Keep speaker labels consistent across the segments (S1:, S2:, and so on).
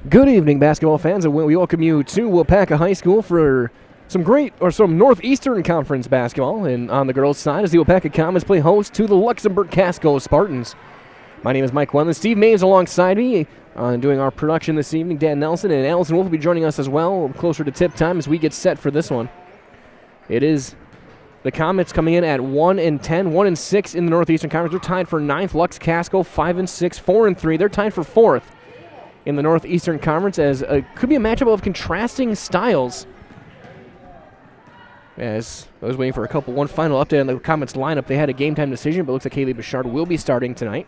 S1: Good evening, basketball fans, and we welcome you to Waupaca High School for some Northeastern Conference basketball. And on the girls' side, as the Waupaca Comets play host to the Luxemburg-Casco Spartans. My name is Mike Wendland. Steve May is alongside me doing our production this evening. Dan Nelson and Allison Wolf will be joining us as well closer to tip time as we get set for this one. It is the Comets coming in at 1-10, 1-6 in the Northeastern Conference. They're tied for 9th. Lux-Casco 5-6, 4-3. They're tied for 4th in the Northeastern Conference, as could be a matchup of contrasting styles. As I was waiting for one final update on the Comets lineup. They had a game time decision, but it looks like Kaylee Bouchard will be starting tonight.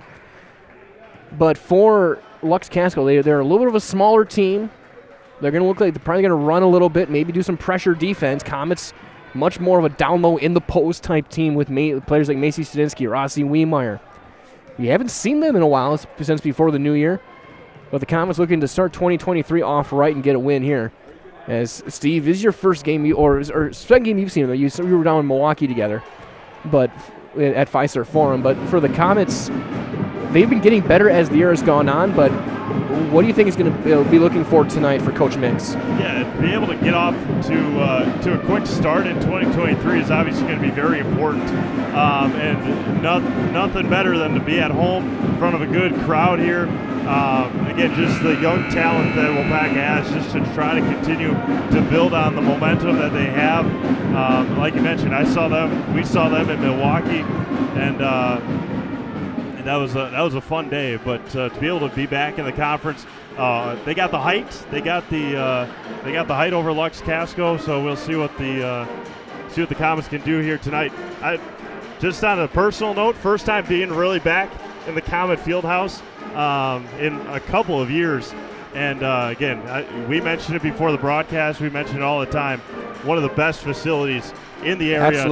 S1: But for Lux-Casco, they're a little bit of a smaller team. They're going to look like they're probably going to run a little bit, maybe do some pressure defense. Comets, much more of a down low in the post type team with players like Macy Studinsky, Rossi Wiemeyer. We haven't seen them in a while since before the new year. But the Comets looking to start 2023 off right and get a win here. As Steve, this is your first game, or second game you've seen them. You were down in Milwaukee together, but at Fiserv Forum. But for the Comets, they've been getting better as the year has gone on. But what do you think is going to be looking for tonight for Coach Mix?
S2: Yeah, to be able to get off to a quick start in 2023 is obviously going to be very important. And nothing better than to be at home in front of a good crowd here. Again, just the young talent that Waupaca has, just to try to continue to build on the momentum that they have. Like you mentioned, we saw them in Milwaukee, and that was a fun day. But to be able to be back in the conference, they got the height. They got the height over Lux-Casco. So we'll see what the Comets can do here tonight. Just on a personal note, first time being really back in the Comet Fieldhouse in a couple of years. And again, we mentioned it before the broadcast. We mention it all the time. One of the best facilities in the area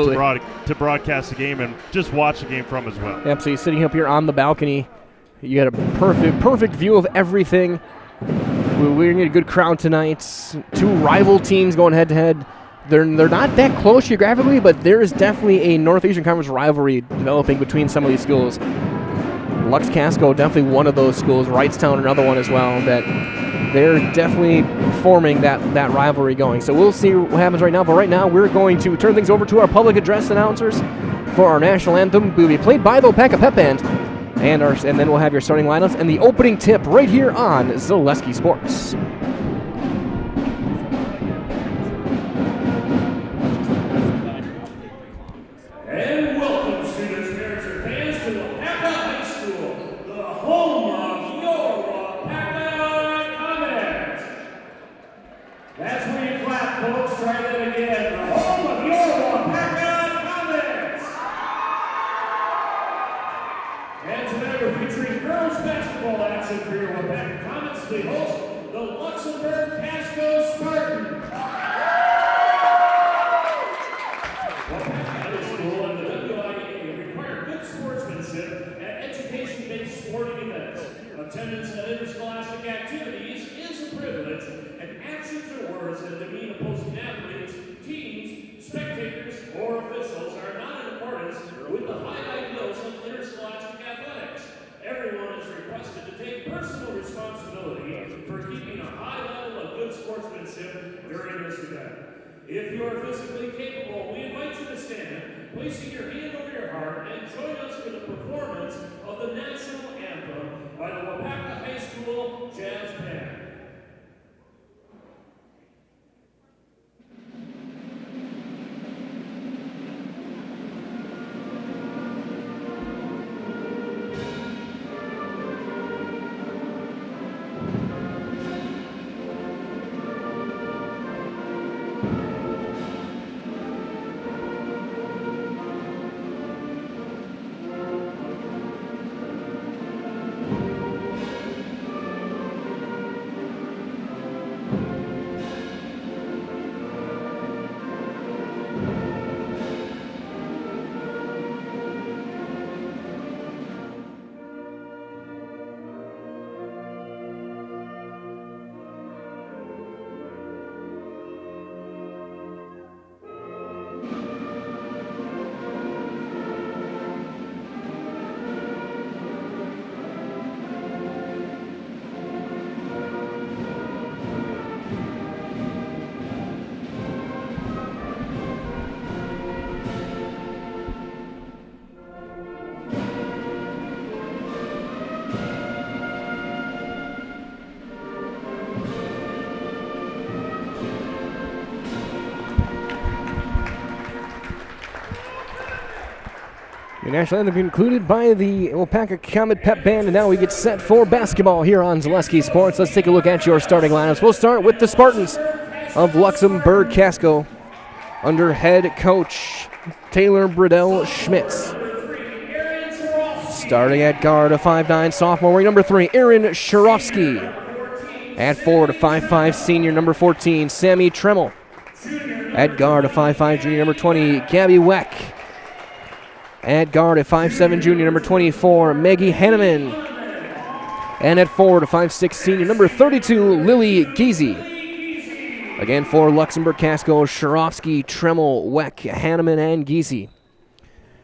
S2: to broadcast the game and just watch the game from as well.
S1: Absolutely. Sitting up here on the balcony, you got a perfect view of everything. We're going to get a good crowd tonight. Two rival teams going head-to-head. They're not that close geographically, but there is definitely a Northeastern Conference rivalry developing between some of these schools. Lux-Casco, definitely one of those schools. Wrightstown, another one as well. That they're definitely forming that rivalry going. So we'll see what happens right now. But right now, we're going to turn things over to our public address announcers for our national anthem. Will be played by the Waupaca Pep Band, and then we'll have your starting lineups and the opening tip right here on Zaleski Sports.
S3: We host the Luxemburg-Casco Spartans. Waupaca High School and the WIAA require good sportsmanship at education-based sporting events. Attendance at interscholastic activities is a privilege, and actions or words that demean opposing athletes, teams, spectators, or officials are not in accordance with the high ideals of interscholastic athletics. Everyone is requested to take personal responsibility for keeping a high level of good sportsmanship during this event. If you are physically capable, we invite you to stand, placing your hand over your heart, and join us for the performance of the national anthem by the Waupaca High School Jazz Band.
S1: The national anthem concluded by the Waupaca Comet Pep Band, and now we get set for basketball here on Zaleski Sports. Let's take a look at your starting lineups. We'll start with the Spartans of Luxemburg-Casco under head coach Taylor Bradell Schmitz. Starting at guard, a 5'9" sophomore wearing number 3, Aaron Sharofsky. At forward, a 5'5" senior, number 14, Sammy Tremmel. At guard, a 5'5" junior, number 20, Gabby Weck. At guard, a 5'7" junior, number 24, Maggie Hanneman. And at forward, a 5'6" senior, number 32, Lily Giese. Again for Luxemburg-Casco, Sharofsky, Tremmel, Weck, Hanneman, and Giese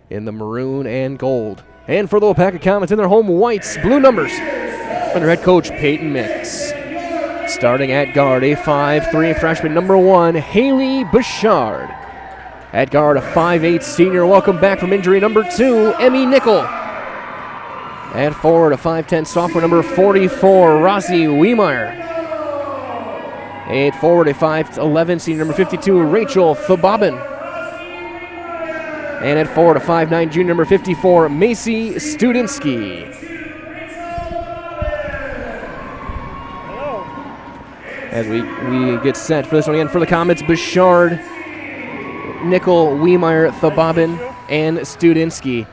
S1: in the maroon and gold. And for the Waupaca Comets in their home whites, blue numbers, under head coach Peyton Mix. Starting at guard, a 5'3" freshman, number 1, Haley Bouchard. At guard, a 5'8" senior, welcome back from injury, number 2, Emmy Nickel. At forward, a 5'10" sophomore, number 44, Rossi Wiemeyer. At forward, a 5'11" senior, number 52, Rachel Thobabin. And at forward, a 5'9" junior, number 54, Macy Studinsky. As we get set for this one again for the Comets, Bouchard, Nickel, Wiemeyer, Thobabin, and Studinsky.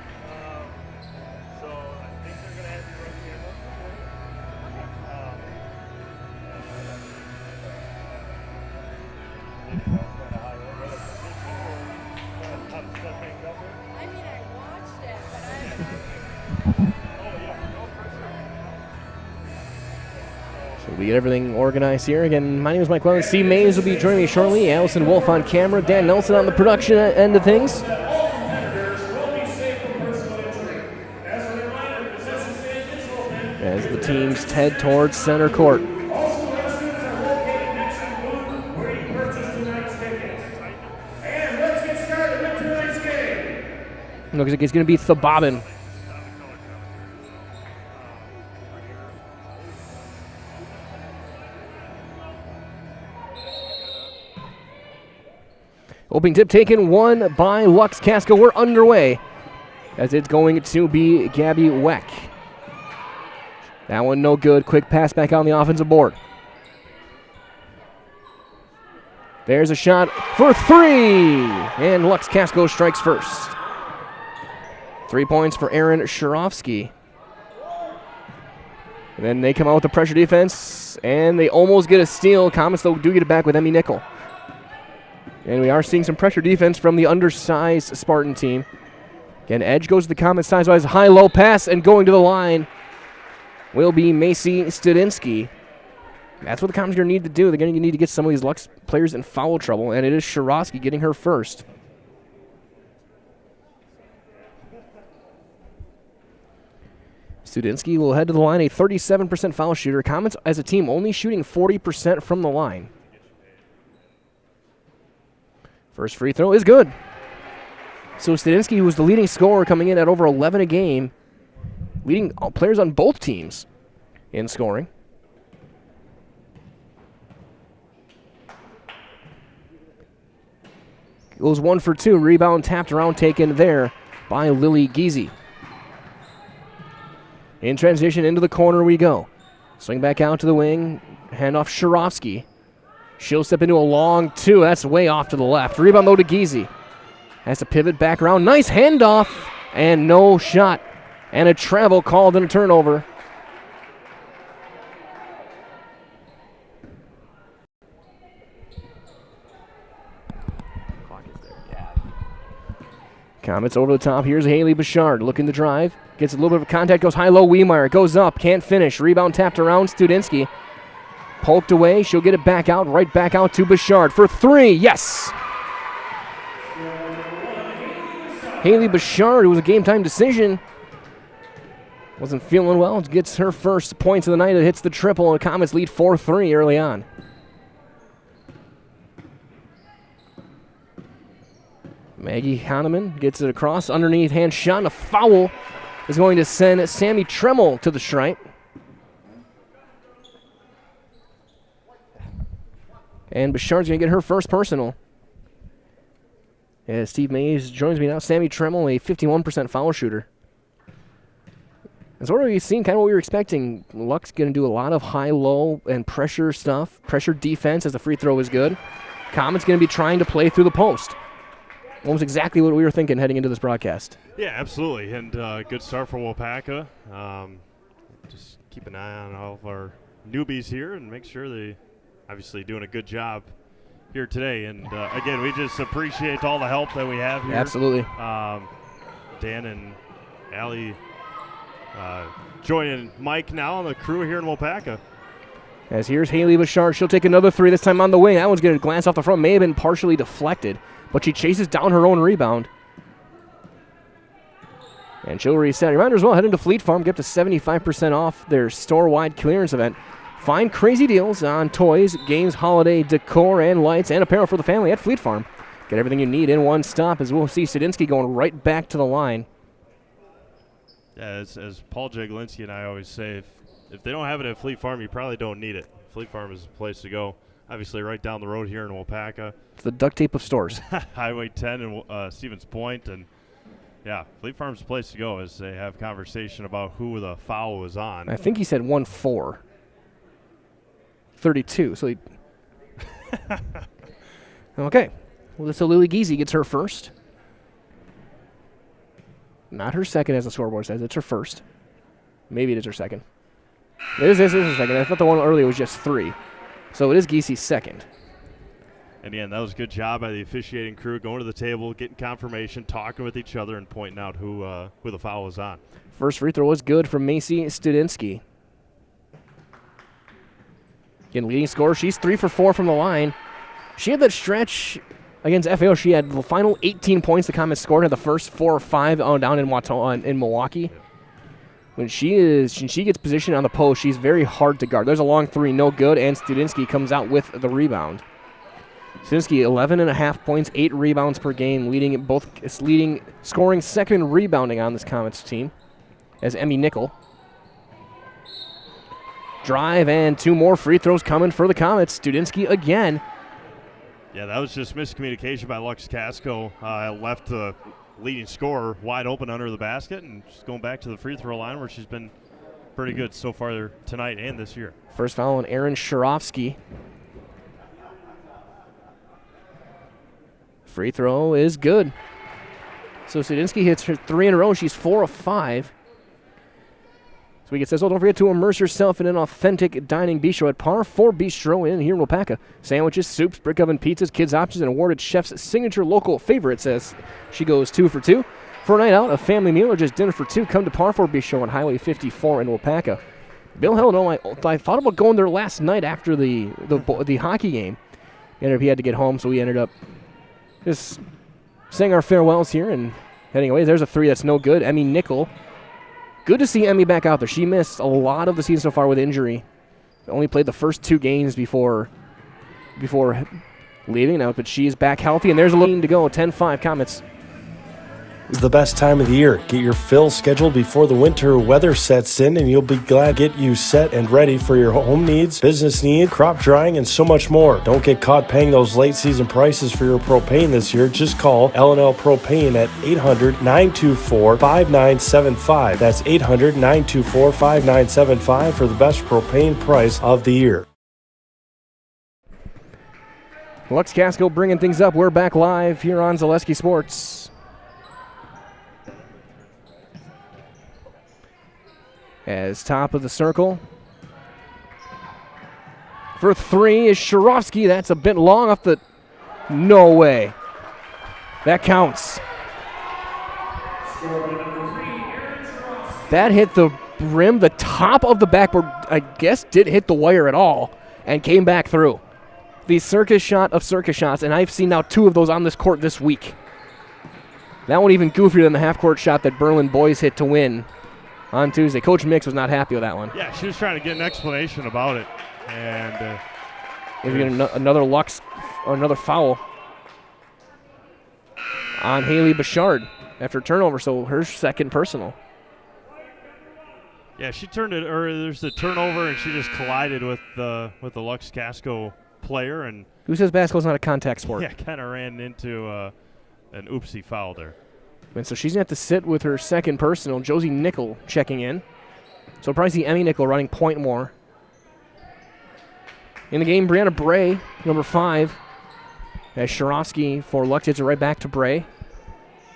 S1: We get everything organized here. Again, my name is Mike Wellen. Steve Mays will be joining me shortly. Allison Wolf on camera. Dan Nelson on the production end of things. As the teams head towards center court. Looks like it's going to be Thobabin. Opening tip taken, one by Lux-Casco. We're underway as it's going to be Gabby Weck. That one no good. Quick pass back on the offensive board. There's a shot for 3, and Lux-Casco strikes first. 3 points for Aaron Sharofsky. And then they come out with the pressure defense, and they almost get a steal. Comets, though, do get it back with Emmy Nickel. And we are seeing some pressure defense from the undersized Spartan team. Again, edge goes to the Comets size-wise. High-low pass, and going to the line will be Macy Studinsky. That's what the Comets are going to need to do. They're going to need to get some of these Lux players in foul trouble, and it is Sharofsky getting her first. Studinsky will head to the line, a 37% foul shooter. Comets, as a team, only shooting 40% from the line. First free throw is good. So Studinsky, who was the leading scorer coming in at over 11 a game, leading players on both teams in scoring. Goes 1 for 2. Rebound tapped around, taken there by Lily Giese. In transition, into the corner we go. Swing back out to the wing. Handoff Sharofsky. She'll step into a long 2. That's way off to the left. Rebound, though, to Giese. Has to pivot back around. Nice handoff. And no shot. And a travel called and a turnover. Comets over the top. Here's Haley Bouchard looking to drive. Gets a little bit of contact. Goes high-low. Wiemeyer goes up. Can't finish. Rebound tapped around. Studinsky. Poked away. She'll get it back out. Right back out to Bouchard for 3. Yes! Haley Bouchard, it was a game-time decision. Wasn't feeling well. Gets her first points of the night. It hits the triple, and Comets lead 4-3 early on. Maggie Hanneman gets it across. Underneath hand shot, and a foul is going to send Sammy Tremmel to the stripe. And Bouchard's going to get her first personal. As Steve Mays joins me now. Sammy Tremmel, a 51% foul shooter. And so what are you seeing? Kind of what we were expecting. Luck's going to do a lot of high-low and pressure stuff. Pressure defense as the free throw is good. Comet's going to be trying to play through the post. Almost exactly what we were thinking heading into this broadcast.
S2: Yeah, absolutely. And good start for Waupaca. Just keep an eye on all of our newbies here and make sure they obviously doing a good job here today. And again, we just appreciate all the help that we have here.
S1: Absolutely.
S2: Dan and Allie joining Mike now on the crew here in Waupaca.
S1: As here's Haley Bouchard. She'll take another three, this time on the wing. That one's going to glance off the front. May have been partially deflected, but she chases down her own rebound. And she'll reset. Reminder as well, head into Fleet Farm. Get up to 75% off their store-wide clearance event. Find crazy deals on toys, games, holiday, decor, and lights, and apparel for the family at Fleet Farm. Get everything you need in one stop, as we'll see Studinsky going right back to the line.
S2: Yeah, as Paul Jaglinski and I always say, if they don't have it at Fleet Farm, you probably don't need it. Fleet Farm is the place to go. Obviously, right down the road here in Waupaca.
S1: It's the duct tape of stores.
S2: Highway 10 and Stevens Point. And, yeah, Fleet Farm's the place to go as they have conversation about who the foul was on.
S1: I think he said 1-4. 32. So he okay. Well, so Lily Giese gets her first. Not her second, as the scoreboard says. It's her first. Maybe it is her second. This is her second. I thought the one earlier was just 3. So it is Giese's second.
S2: And again, that was a good job by the officiating crew, going to the table, getting confirmation, talking with each other, and pointing out who the foul was on.
S1: First free throw was good from Macy Studinsky. Again, leading scorer. She's 3 for 4 from the line. She had that stretch against FAO. She had the final 18 points the Comets scored, had the first 4 or 5 down in Milwaukee. When she gets positioned on the post, she's very hard to guard. There's a long 3, no good, and Studinsky comes out with the rebound. Studinsky, 11.5 points, 8 rebounds per game, scoring second and rebounding on this Comets team as Emmy Nickel. Drive and 2 more free throws coming for the Comets. Studinsky again.
S2: Yeah, that was just miscommunication by Luxemburg-Casco. Left the leading scorer wide open under the basket, and she's going back to the free throw line where she's been pretty good so far tonight and this year. First
S1: foul on Aaron Sharofsky. Free throw is good. So Studinsky hits her 3 in a row. She's 4 of 5. So we get says, don't forget to immerse yourself in an authentic dining bistro at Par 4 Bistro in here in Waupaca. Sandwiches, soups, brick oven pizzas, kids' options, and awarded chef's signature local favorite, says she goes 2 for 2. For a night out, a family meal, or just dinner for 2, come to Par 4 Bistro on Highway 54 in Waupaca. Bill Hell, I thought about going there last night after the hockey game. He had to get home, so we ended up just saying our farewells here and heading away. There's a 3 that's no good. Emmy Nickel. Good to see Emmy back out there. She missed a lot of the season so far with injury. Only played the first 2 games before leaving now, but she is back healthy, and there's a little to go. 10-5 Comets.
S4: It's the best time of the year. Get your fill scheduled before the winter weather sets in, and you'll be glad to get you set and ready for your home needs, business needs, crop drying, and so much more. Don't get caught paying those late season prices for your propane this year. Just call L&L Propane at 800-924-5975. That's 800-924-5975 for the best propane price of the year.
S1: Luxemburg-Casco bringing things up. We're back live here on Zaleski Sports. As top of the circle. For 3 is Sharofsky. That's a bit long off the... No way. That counts. That hit the rim. The top of the backboard, I guess, didn't hit the wire at all and came back through. The circus shot of circus shots, and I've seen now 2 of those on this court this week. That one even goofier than the half-court shot that Berlin boys hit to win on Tuesday. Coach Mix was not happy with that one.
S2: Yeah, she was trying to get an explanation about it. And
S1: if you get another foul on Haley Bouchard after turnover, so her second personal.
S2: Yeah, she turned it, or there's the turnover, and she just collided with the Luxemburg-Casco player. And
S1: who says basketball's not a contact sport?
S2: Yeah, kind of ran into an oopsie foul there.
S1: And so she's going to have to sit with her second personal, Josie Nickel checking in. So we'll probably see Emmy Nickel running point more. In the game, Brianna Bray, number 5. As Sharofsky for Lux hits it right back to Bray.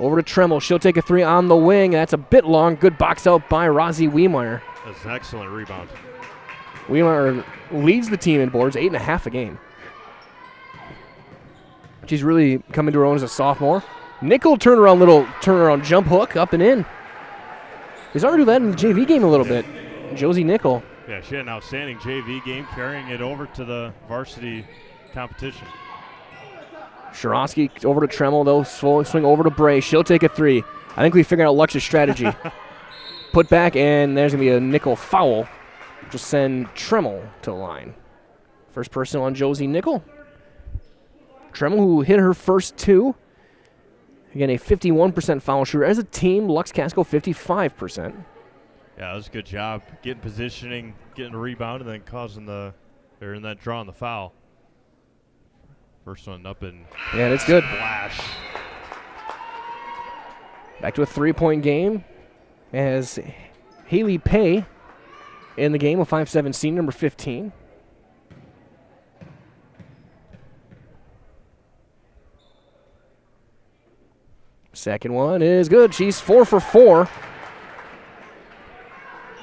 S1: Over to Tremmel. She'll take a 3 on the wing. That's a bit long. Good box out by Rosie Wiemeyer.
S2: That's an excellent rebound.
S1: Wiemeyer leads the team in boards, 8.5 a game. She's really coming to her own as a sophomore. Nickel turnaround jump hook up and in. He's started to do that in the JV game a little bit. Josie Nickel.
S2: Yeah, she had an outstanding JV game, carrying it over to the varsity competition.
S1: Sharofsky over to Tremmel. They'll swing over to Bray. She'll take a 3. I think we figured out Lux's strategy. Put back, and there's going to be a Nickel foul. Just send Tremmel to the line. First personal on Josie Nickel. Tremmel, who hit her first 2. Again, a 51% foul shooter. As a team, Lux-Casco 55%.
S2: Yeah, that was a good job getting positioning, getting a rebound, and then causing in that draw on the foul. First one up and
S1: yeah, that's good.
S2: Splash.
S1: Back to a 3-point game as Haley Pay in the game, a 5'7" senior, number 15. Second one is good. She's 4 for 4.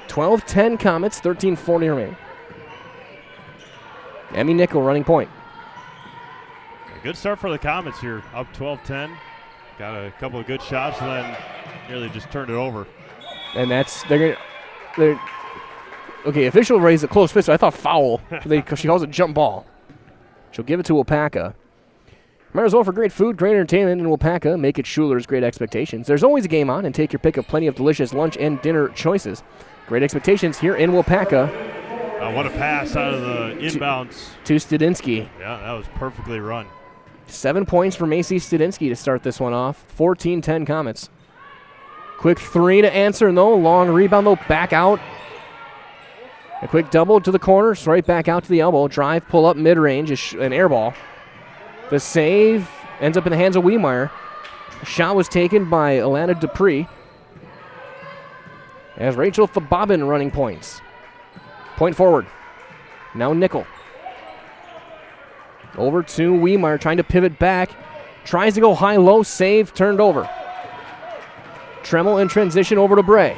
S1: 12-10 Comets, 13:40 remaining. Emmy Nickel running point.
S2: A good start for the Comets here, up 12-10. Got a couple of good shots and then nearly just turned it over.
S1: And they're okay, official raised a close fist. I thought foul. She calls it jump ball. She'll give it to Waupaca. Remember, as well, for great food, great entertainment in Waupaca, make it Schuler's Great Expectations. There's always a game on, and take your pick of plenty of delicious lunch and dinner choices. Great Expectations here in Waupaca.
S2: What a pass out of the inbounds.
S1: To Studinsky.
S2: Yeah, that was perfectly run.
S1: 7 points for Macy Studinsky to start this one off. 14-10 Comets. Quick 3 to answer, no. Long rebound, though, back out. A quick double to the corner, straight back out to the elbow. Drive, pull up mid-range, an air ball. The save ends up in the hands of Wiemeyer. Shot was taken by Alana Dupree. As Rachel Thabobin running points. Point forward. Now Nickel. Over to Wiemeyer, trying to pivot back. Tries to go high-low, save, turned over. Tremmel in transition over to Bray.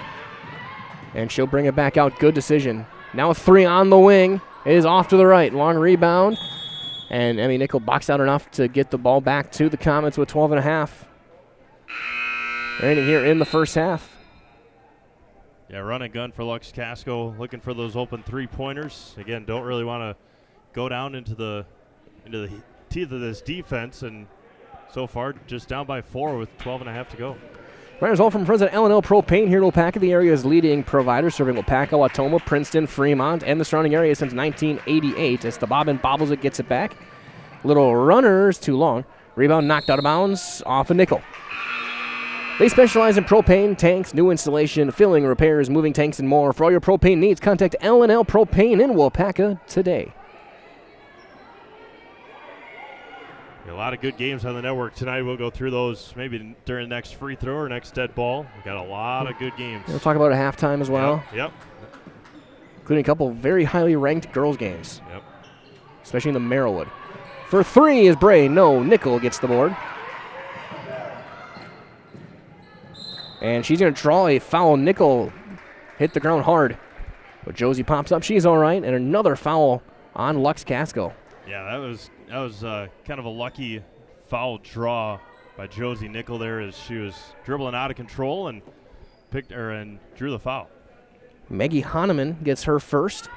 S1: And she'll bring it back out. Good decision. Now a 3 on the wing. It is off to the right. Long rebound. And Emmy Nickel boxed out enough to get the ball back to the Comets with 12.5. Remaining here in the first half.
S2: Yeah, run and gun for Lux-Casco, looking for those open three-pointers. Again, don't really want to go down into the teeth of this defense, and so far just down by 4 with 12.5 to go.
S1: Right, result from President L&L Propane here in Waupaca, the area's leading provider, serving Waupaca, Watoma, Princeton, Fremont, and the surrounding area since 1988. As the Bobbin bobbles it, gets it back. Little runners, too long. Rebound knocked out of bounds off a Nickel. They specialize in propane tanks, new installation, filling, repairs, moving tanks, and more. For all your propane needs, contact L&L Propane in Waupaca today.
S2: A lot of good games on the network tonight. We'll go through those maybe during the next free throw or next dead ball. We've got a lot of good games.
S1: We'll talk about it at halftime as well.
S2: Yep.
S1: Including a couple very highly ranked girls games.
S2: Yep.
S1: Especially in the Merrillwood. For 3 is Bray. No, Nickel gets the board. And she's going to draw a foul. Nickel hit the ground hard. But Josie pops up. She's all right. And another foul on Lux-Casco.
S2: Yeah, that was kind of a lucky foul draw by Josie Nickel there, as she was dribbling out of control and picked her and drew the foul.
S1: Maggie Hahnemann gets her first.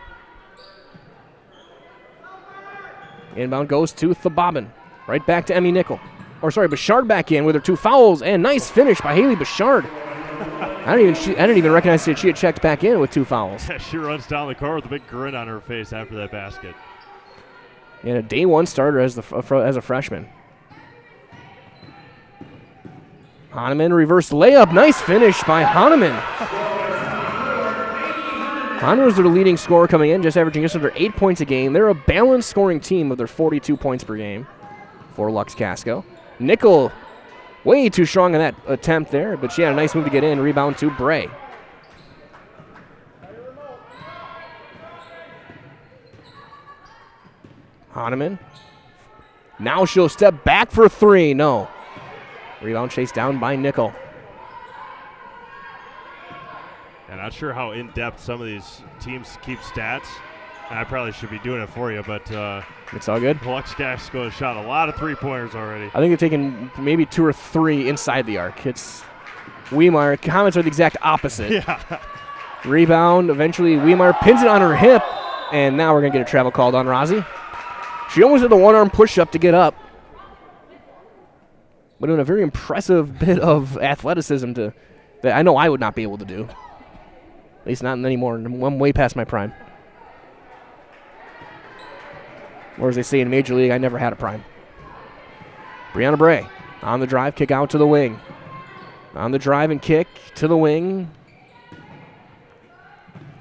S1: Inbound goes to Thabobin. Right back to Emmy Nickel. Bouchard back in with her 2 fouls, and nice finish by Haley Bouchard. I didn't even recognize that she had checked back in with 2 fouls.
S2: She runs down the court with a big grin on her face after that basket.
S1: And a day 1 starter as a freshman. Hahnemann reverse layup. Nice finish by Hahnemann. Hahnemann was their leading scorer coming in, just averaging just under 8 points a game. They're a balanced scoring team with their 42 points per game for Lux-Casco. Nickel Way too strong on that attempt there, but she had a nice move to get in. Rebound to Bray. Hahnemann. Now she'll step back for three. No. Rebound chased down by Nickel.
S2: I'm not sure how in-depth some of these teams keep stats. I probably should be doing it for you, but
S1: it's all good.
S2: Luxemburg-Casco has shot a lot of three-pointers already.
S1: I think they're taking maybe 2 or 3 inside the arc. It's Wiemeyer. Comments are the exact opposite.
S2: Yeah.
S1: Rebound. Eventually, Wiemeyer pins it on her hip, and now we're going to get a travel called on Rozzy. She almost did the one-arm push-up to get up, but doing a very impressive bit of athleticism that I know I would not be able to do. At least not anymore. I'm way past my prime. Or as they say in Major League, I never had a prime. Brianna Bray on the drive, kick out to the wing. On the drive and kick to the wing.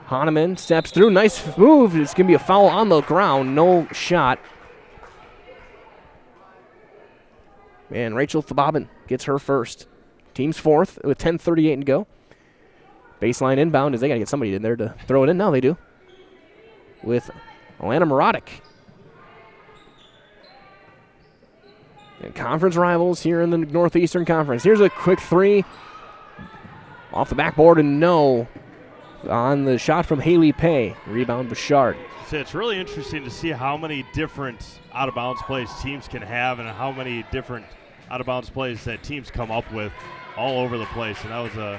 S1: Hahnemann steps through. Nice move. It's going to be a foul on the ground. No shot. And Rachel Thobabin gets her first. Team's fourth with 10:38 to go. Baseline inbound as they got to get somebody in there to throw it in. Now they do. With Alana Morotic. And conference rivals here in the Northeastern Conference. Here's a quick three. Off the backboard and no. On the shot from Haley Pay. Rebound Bouchard.
S2: So it's really interesting to see how many different out-of-bounds plays teams can have and how many different out-of-bounds plays that teams come up with all over the place. And that was a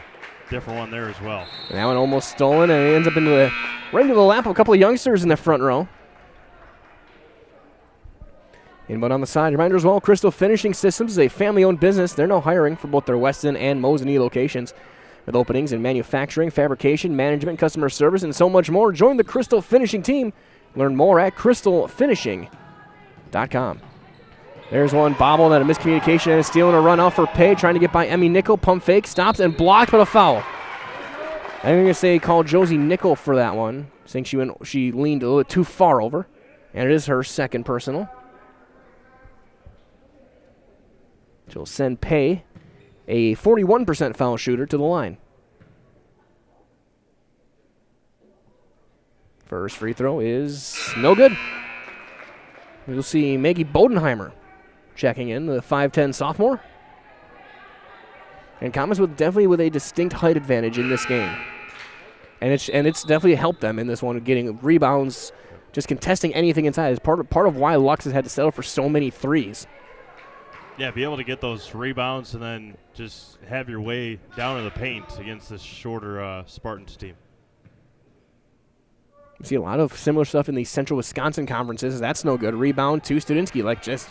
S2: different one there as well.
S1: And that one almost stolen, and it ends up right into the lap of a couple of youngsters in the front row. Inbound on the side. Reminder as well, Crystal Finishing Systems is a family-owned business. They're now hiring for both their Weston and Mosinee locations, with openings in manufacturing, fabrication, management, customer service, and so much more. Join the Crystal Finishing team. Learn more at crystalfinishing.com. There's one bobble, and a miscommunication, and stealing a run out for Pay, trying to get by Emmy Nickel. Pump fake, stops, and blocked, but a foul. I'm going to say call Josie Nickel for that one, saying she leaned a little too far over, and it is her second personal. She'll send Pay, a 41% foul shooter, to the line. First free throw is no good. We'll see Maggie Bodenheimer checking in, the 5'10 sophomore. And Comets definitely with a distinct height advantage in this game. And it's definitely helped them in this one, getting rebounds, just contesting anything inside. It's part of why Lux has had to settle for so many threes.
S2: Yeah, be able to get those rebounds and then just have your way down to the paint against this shorter Spartans team.
S1: You see a lot of similar stuff in the Central Wisconsin conferences. That's no good. Rebound to Studinsky,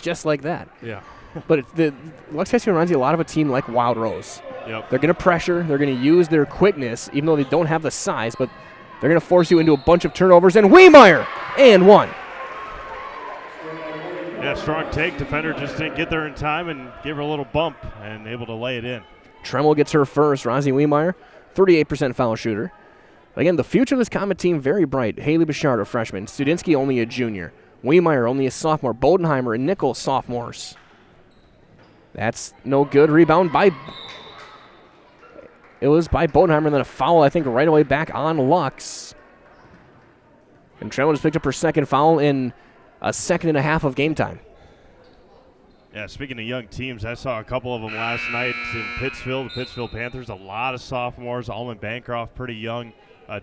S1: just like that.
S2: Yeah.
S1: But the Lux-Casco reminds you a lot of a team like Wild Rose.
S2: Yep.
S1: They're going to pressure. They're going to use their quickness, even though they don't have the size. But they're going to force you into a bunch of turnovers. And Wiemeyer, and one.
S2: Yeah, strong take. Defender just didn't get there in time and gave her a little bump and able to lay it in.
S1: Tremel gets her first. Rosie Wiemeyer, 38% foul shooter. Again, the future of this Comet team, very bright. Haley Bouchard, a freshman. Studinsky, only a junior. Wiemeyer, only a sophomore. Bodenheimer and Nickel, sophomores. That's no good. Rebound by... It was by Bodenheimer, and then a foul, I think, right away back on Lux. And Tremel just picked up her second foul in a second and a half of game time.
S2: Yeah, speaking of young teams, I saw a couple of them last night in Pittsfield, the Pittsfield Panthers, a lot of sophomores. Almond Bancroft, pretty young,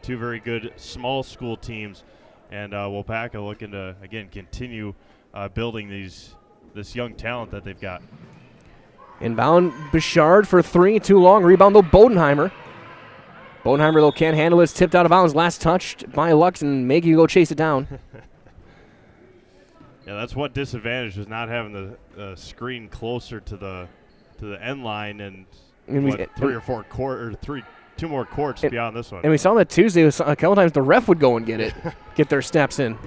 S2: two very good small school teams. And Waupaca looking to, again, continue building this young talent that they've got.
S1: Inbound, Bouchard for three, too long. Rebound, though, Bodenheimer. Bodenheimer, though, can't handle it. It's tipped out of bounds. Last touched by Lux, and Maggie go chase it down.
S2: Yeah, that's what disadvantage was not having the screen closer to the end line and two more courts beyond this one.
S1: And we saw that Tuesday. A couple times the ref would go and get their steps in.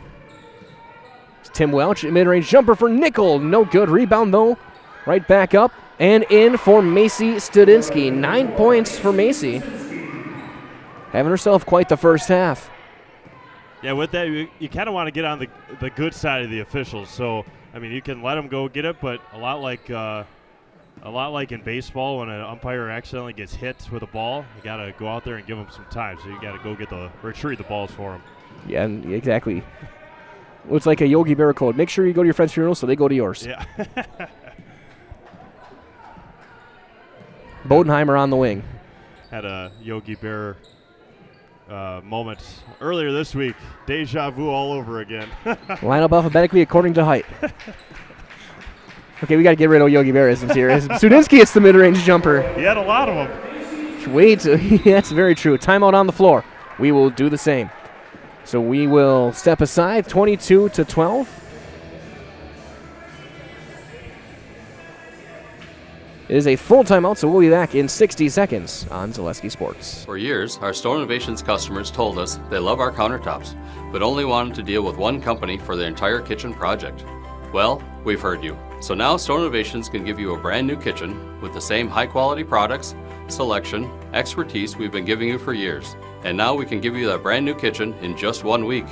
S1: It's Tim Welch, mid-range jumper for Nickel. No good. Rebound, though. Right back up and in for Macy Studinsky. 9 points for Macy. Having herself quite the first half.
S2: Yeah, with that, you kind of want to get on the good side of the officials. So, I mean, you can let them go get it, but a lot like a lot like in baseball when an umpire accidentally gets hit with a ball, you got to go out there and give him some time. So you got to go retrieve the balls for him.
S1: Yeah, exactly. Well, it's like a Yogi Berra code. Make sure you go to your friend's funeral so they go to yours.
S2: Yeah.
S1: Bodenheimer on the wing.
S2: Had a Yogi Berra moment earlier this week. Deja vu all over again.
S1: Line up alphabetically according to height. Okay, we got to get rid of Yogi Berra since here. Studinsky hits the mid-range jumper.
S2: He had a lot of them.
S1: Wait, that's very true. Timeout on the floor. We will do the same. So we will step aside, 22-12. It is a full timeout, so we'll be back in 60 seconds on Zaleski Sports.
S5: For years, our Stone Innovations customers told us they love our countertops, but only wanted to deal with one company for their entire kitchen project. Well, we've heard you. So now Stone Innovations can give you a brand new kitchen with the same high quality products, selection, expertise we've been giving you for years. And now we can give you that brand new kitchen in just 1 week.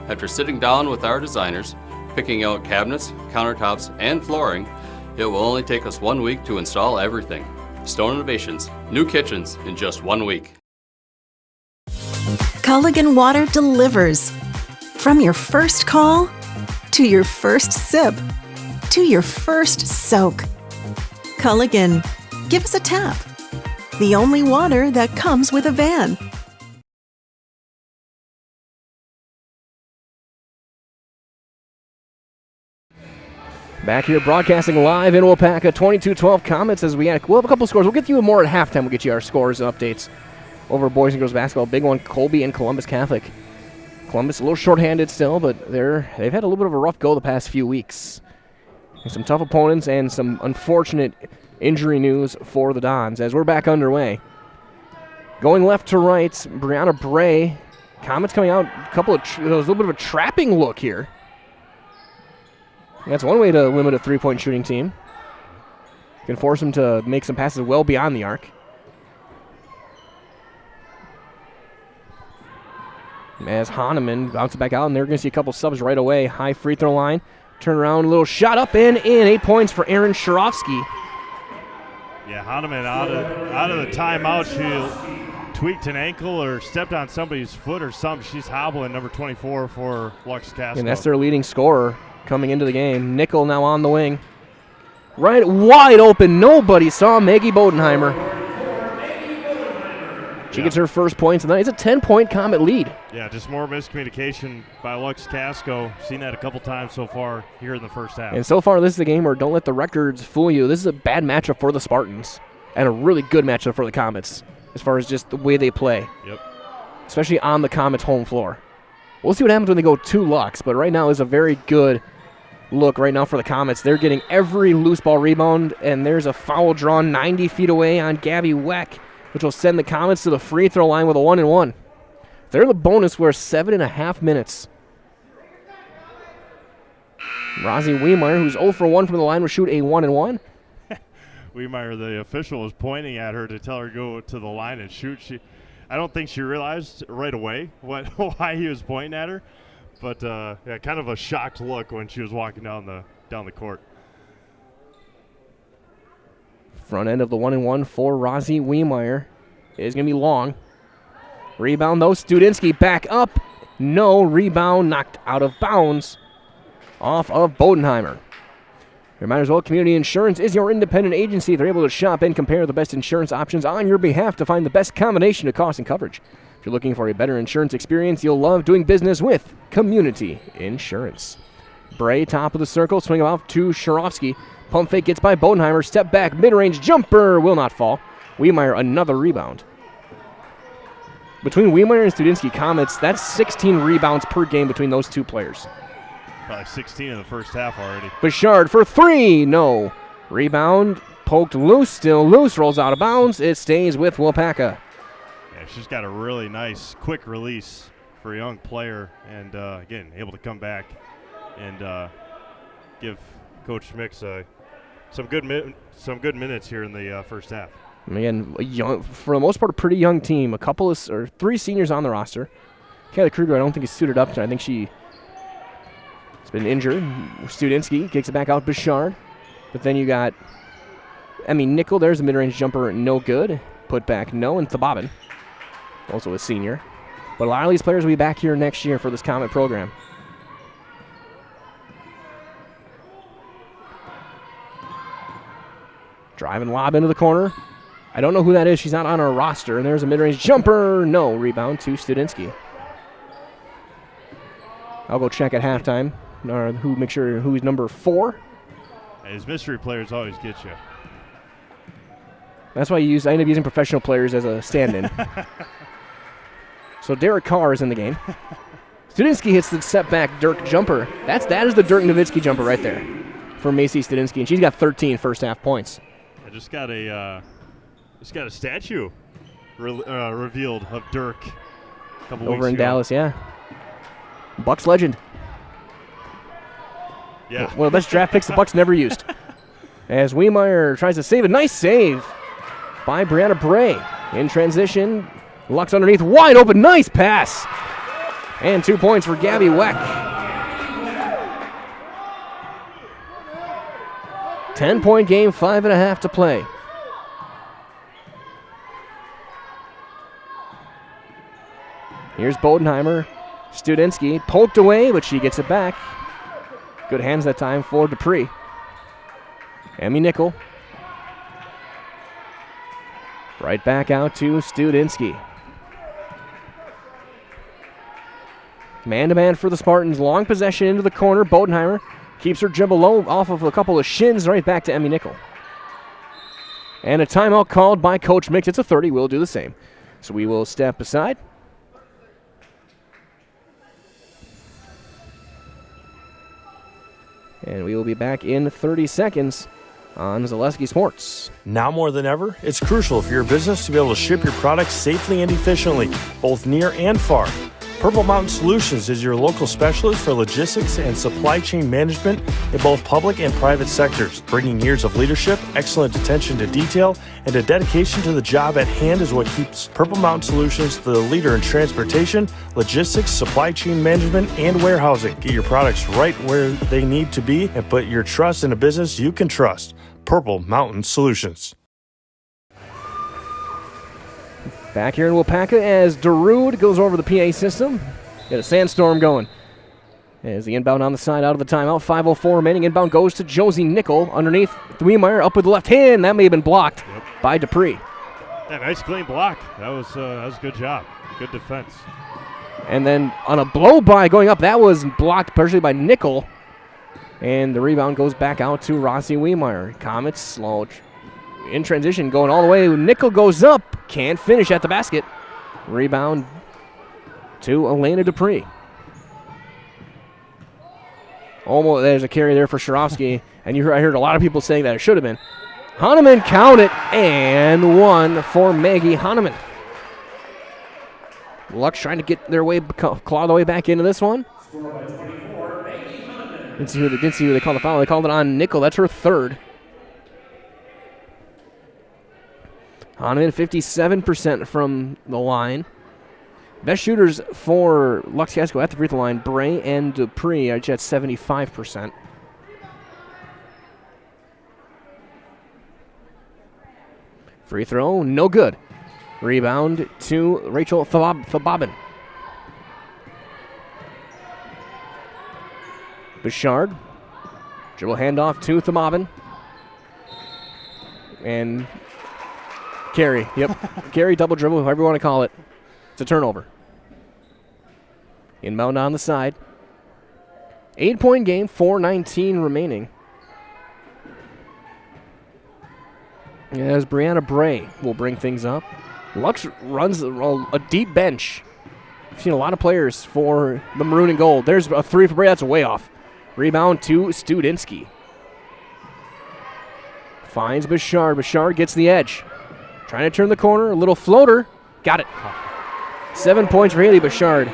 S5: After sitting down with our designers, picking out cabinets, countertops, and flooring, it will only take us 1 week to install everything. Stone Innovations, new kitchens in just 1 week.
S6: Culligan Water delivers. From your first call, to your first sip, to your first soak. Culligan, give us a tap. The only water that comes with a van.
S1: Back here broadcasting live in Waupaca, 22-12 Comets as we'll have a couple scores. We'll get you more at halftime. We'll get you our scores and updates over boys and girls basketball. Big one, Colby and Columbus Catholic. Columbus a little shorthanded still, but they've had a little bit of a rough go the past few weeks. And some tough opponents and some unfortunate injury news for the Dons as we're back underway. Going left to right, Brianna Bray. Comets coming out, a little bit of a trapping look here. That's one way to limit a three-point shooting team. You can force them to make some passes well beyond the arc. As Hahnemann bounces back out, and they're going to see a couple subs right away. High free throw line. Turn around, a little shot up and in. 8 points for Aaron Sharofsky.
S2: Yeah, Hahnemann out of the timeout. She tweaked an ankle or stepped on somebody's foot or something. She's hobbling, number 24 for Luxemburg-Casco.
S1: And that's their leading scorer coming into the game. Nickel now on the wing. Right wide open. Nobody saw Maggie Bodenheimer. She gets her first points tonight. It's a 10-point Comet lead.
S2: Yeah, just more miscommunication by Luxemburg-Casco. Seen that a couple times so far here in the first half.
S1: And so far, this is a game where don't let the records fool you. This is a bad matchup for the Spartans and a really good matchup for the Comets as far as just the way they play.
S2: Yep.
S1: Especially on the Comets' home floor. We'll see what happens when they go to Lux, but right now is a very good look right now for the Comets. They're getting every loose ball rebound, and there's a foul drawn 90 feet away on Gabby Weck, which will send the Comets to the free throw line with a 1-and-1. They're in the bonus. We're 7.5 minutes. Rosie Wiemeyer, who's 0 for 1 from the line, will shoot a 1-and-1.
S2: Wiemeyer, the official, was pointing at her to tell her to go to the line and shoot. I don't think she realized right away why he was pointing at her, but yeah, kind of a shocked look when she was walking down the court.
S1: Front end of the 1-and-1 for Rosie Wiemeyer is going to be long. Rebound, though. Studinsky back up. No. Rebound knocked out of bounds off of Bodenheimer. Reminders, well, Community Insurance is your independent agency. They're able to shop and compare the best insurance options on your behalf to find the best combination of cost and coverage. If you're looking for a better insurance experience, you'll love doing business with Community Insurance. Bray, top of the circle, swing him out to Sharofsky. Pump fake gets by Bodenheimer. Step back, mid-range jumper will not fall. Wiemeyer, another rebound. Between Wiemeyer and Studinsky Comets, that's 16 rebounds per game between those two players.
S2: Probably 16 in the first half already.
S1: Bouchard for three. No. Rebound poked loose. Still loose. Rolls out of bounds. It stays with Waupaca.
S2: Yeah, she's got a really nice quick release for a young player. And, again, able to come back and give Coach Schmick some good minutes here in the first half.
S1: And again, for the most part, a pretty young team. A couple of, or 3 seniors on the roster. Kayla Kruger, I don't think he's suited up tonight. I think she's been injured. Studinsky kicks it back out Bouchard. But then you got Emmy Nickel, there's a mid-range jumper, no good. Put back, no, and Thobabin, also a senior. But a lot of these players will be back here next year for this Comet program. Driving lob into the corner. I don't know who that is. She's not on our roster. And there's a mid-range jumper. No. Rebound to Studinsky. I'll go check at halftime. Make sure who's number 4.
S2: His mystery players always get you.
S1: That's why I end up using professional players as a stand-in. So Derek Carr is in the game. Studinsky hits the step-back Dirk jumper. That is the Dirk Nowitzki jumper right there for Macy Studinsky, and she's got 13 first-half points.
S2: I just got a statue revealed of Dirk a couple weeks
S1: over in
S2: ago.
S1: Dallas, yeah. Bucks legend.
S2: Yeah.
S1: One of the best draft picks the Bucks never used. As Wiemeyer tries to save a nice save by Brianna Bray. In transition, Lux underneath, wide open, nice pass. And 2 points for Gabby Weck. 10-point game, 5.5 to play. Here's Bodenheimer. Studinsky poked away, but she gets it back. Good hands that time for Dupree. Emmy Nickel. Right back out to Studinsky. Man-to-man for the Spartans. Long possession into the corner. Bodenheimer keeps her dribble low off of a couple of shins. Right back to Emmy Nickel. And a timeout called by Coach Mix. It's a 30. We'll do the same. So we will step aside. And we will be back in 30 seconds on Zaleski Sports.
S4: Now more than ever, it's crucial for your business to be able to ship your products safely and efficiently, both near and far. Purple Mountain Solutions is your local specialist for logistics and supply chain management in both public and private sectors. Bringing years of leadership, excellent attention to detail, and a dedication to the job at hand is what keeps Purple Mountain Solutions the leader in transportation, logistics, supply chain management, and warehousing. Get your products right where they need to be and put your trust in a business you can trust. Purple Mountain Solutions.
S1: Back here in Waupaca as Darude goes over the PA system. Got a sandstorm going. As the inbound on the side out of the timeout. 5:04 remaining. Inbound goes to Josie Nickel underneath Wiemeyer up with the left hand. That may have been blocked by Dupree.
S2: Yeah, nice clean block. That was a good job. Good defense.
S1: And then on a blow-by going up, that was blocked partially by Nickel. And the rebound goes back out to Rossi Wiemeyer. Comets slow in transition going all the way. Nickel goes up. Can't finish at the basket. Rebound to Elena Dupree. Almost there's a carry there for Sharovsky. And I heard a lot of people saying that it should have been. Hahnemann count it, and one for Maggie Hahnemann. Lux trying to get their way, claw the way back into this one. Didn't see who they called the foul. They called it on Nickel. That's her third. Hahnemann 57% from the line. Best shooters for Luxemburg-Casco at the free throw line, Bray and Dupree are at 75%. Free throw, no good. Rebound to Rachel Thobabin. Bouchard. Dribble handoff to Thobabin. And carry, carry, double dribble, however you want to call it. It's a turnover. Inbound on the side. 8-point game, 4:19 remaining. As Brianna Bray will bring things up. Lux runs a deep bench. I've seen a lot of players for the maroon and gold. There's a three for Bray, that's way off. Rebound to Studinsky. Finds Bouchard. Bouchard gets the edge. Trying to turn the corner, a little floater. Got it. 7 points for Haley Bouchard.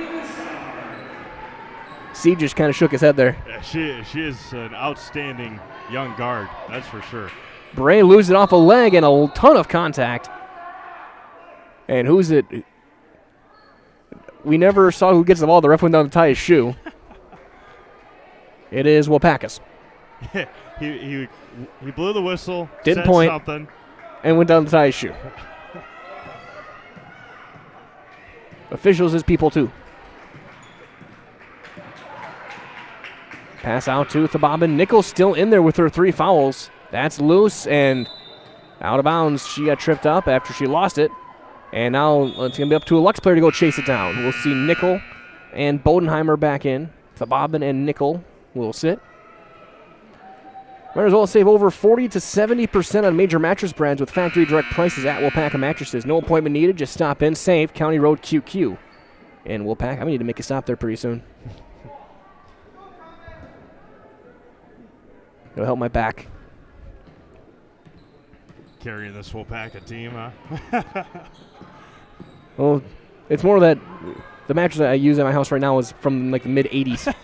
S1: Steve just kind of shook his head there.
S2: Yeah, she is an outstanding young guard, that's for sure.
S1: Bray loses it off a leg and a ton of contact. And who's it? We never saw who gets the ball. The ref went down to tie his shoe. It is Waupaca's.
S2: he blew the whistle,
S1: Didn't
S2: said
S1: point.
S2: something.
S1: And went down the tie his shoe. Officials is people too. Pass out to Thababin. Nichols still in there with her 3 fouls. That's loose and out of bounds. She got tripped up after she lost it. And now it's going to be up to a Lux player to go chase it down. We'll see Nickel and Bodenheimer back in. Thababin and Nickel will sit. Might as well save over 40 to 70% on major mattress brands with factory direct prices at Waupaca Mattresses. No appointment needed. Just stop in. Save County Road QQ. And Waupaca. I need to make a stop there pretty soon. It'll help my back.
S2: Carrying this Waupaca team, huh?
S1: Well, it's more that the mattress that I use at my house right now is from like the mid-'80s.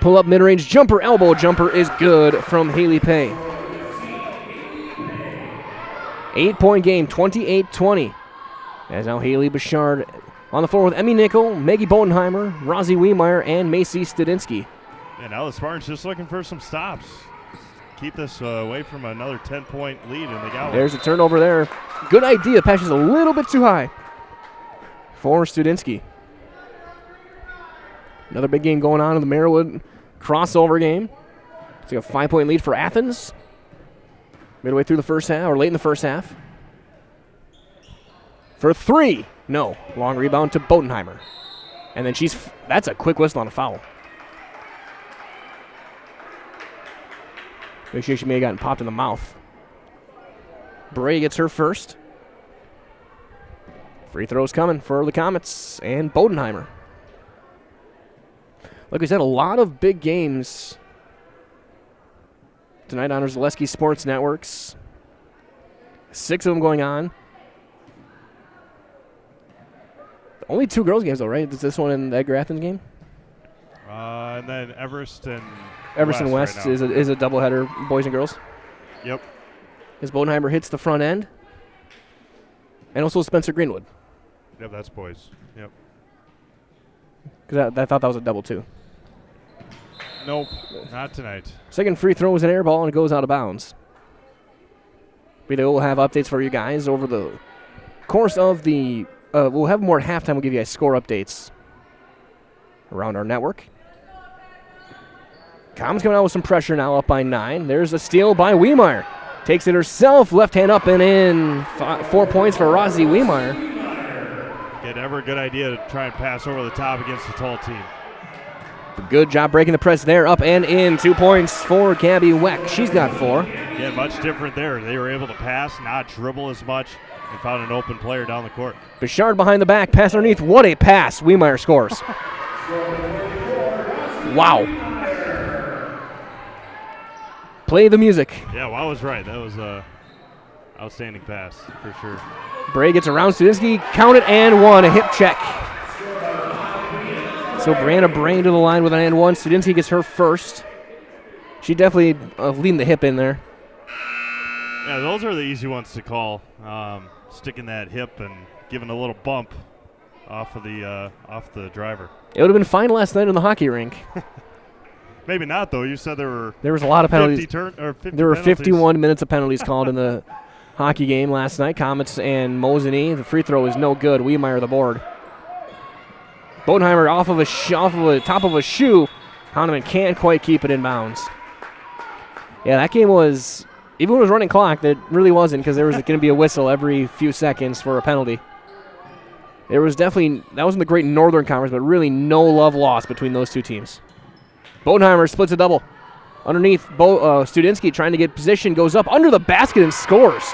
S1: Pull up mid-range jumper, elbow jumper is good from Haley Pay. 8-point game, 28-20. As now Haley Bouchard on the floor with Emmy Nickel, Maggie Bodenheimer, Rosie Wiemeyer, and Macy Studinsky.
S2: Yeah, now the Spartans just looking for some stops. Keep this away from another 10-point lead, and they got one.
S1: There's a turnover there. Good idea. Pass is a little bit too high for Studinsky. Another big game going on in the Merriwood crossover game. It's like a 5-point lead for Athens. Midway through the first half, or late in the first half. For 3. No. Long rebound to Bodenheimer. And then that's a quick whistle on a foul. Make sure she may have gotten popped in the mouth. Bray gets her first. Free throws coming for the Comets and Bodenheimer. Like we said, a lot of big games tonight on our Zaleski Sports Networks. 6 of them going on. Only 2 girls games though, right? Is this one and the Edgar Athens game?
S2: And then Everest and
S1: West
S2: right
S1: is a doubleheader, boys and girls.
S2: Yep.
S1: As Bodenheimer hits the front end. And also Spencer Greenwood.
S2: Yep, that's boys. Yep.
S1: Because I thought that was a double too.
S2: Nope, not tonight.
S1: Second free throw is an air ball and it goes out of bounds. We'll have updates for you guys over the course of the... we'll have more at halftime. We'll give you guys score updates around our network. Com's coming out with some pressure now, up by 9. There's a steal by Wiemeyer. Takes it herself, left hand up and in. 4 points for Rosie Wiemeyer.
S2: Yeah, never a good idea to try and pass over the top against a tall team.
S1: Good job breaking the press there, up and in. 2 points for Gabby Weck. She's got 4.
S2: Yeah, much different there. They were able to pass, not dribble as much, and found an open player down the court.
S1: Bouchard behind the back, pass underneath. What a pass. Wiemeyer scores. Wow. Play the music.
S2: Yeah, Wow was right. That was a outstanding pass for sure.
S1: Bray gets around Studinsky, count it, and 1. A hip check. So Brianna Bray to the line with an and 1. Studinsky gets her first. She definitely leading the hip in there.
S2: Yeah, those are the easy ones to call. Sticking that hip and giving a little bump off the driver.
S1: It would have been fine last night in the hockey rink.
S2: Maybe not, though. You said there
S1: was a lot of penalties.
S2: 50
S1: there were
S2: penalties.
S1: 51 minutes of penalties called in the hockey game last night. Comets and Moseny. The free throw is no good. Wiemeyer the board. Bodenheimer off of a top of a shoe. Hahnemann can't quite keep it in bounds. Yeah, that game was, even when it was running clock, that really wasn't, because there was going to be a whistle every few seconds for a penalty. There was definitely, that wasn't the Great Northern Conference, but really no love lost between those two teams. Bodenheimer splits a double. Underneath, Studinsky trying to get position, goes up under the basket and scores.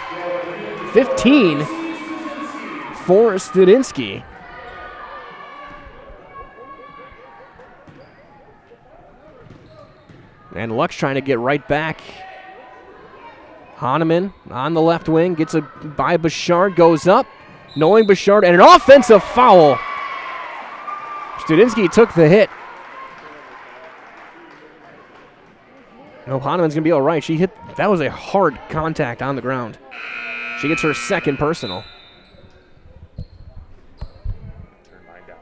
S1: 15 for Studinsky. And Lux trying to get right back. Hahnemann on the left wing, gets a by Bouchard, goes up. Knowing Bouchard, and an offensive foul. Studinsky took the hit. No, Hahnemann's going to be all right. She hit, that was a hard contact on the ground. She gets her second personal.
S2: Turn mine down.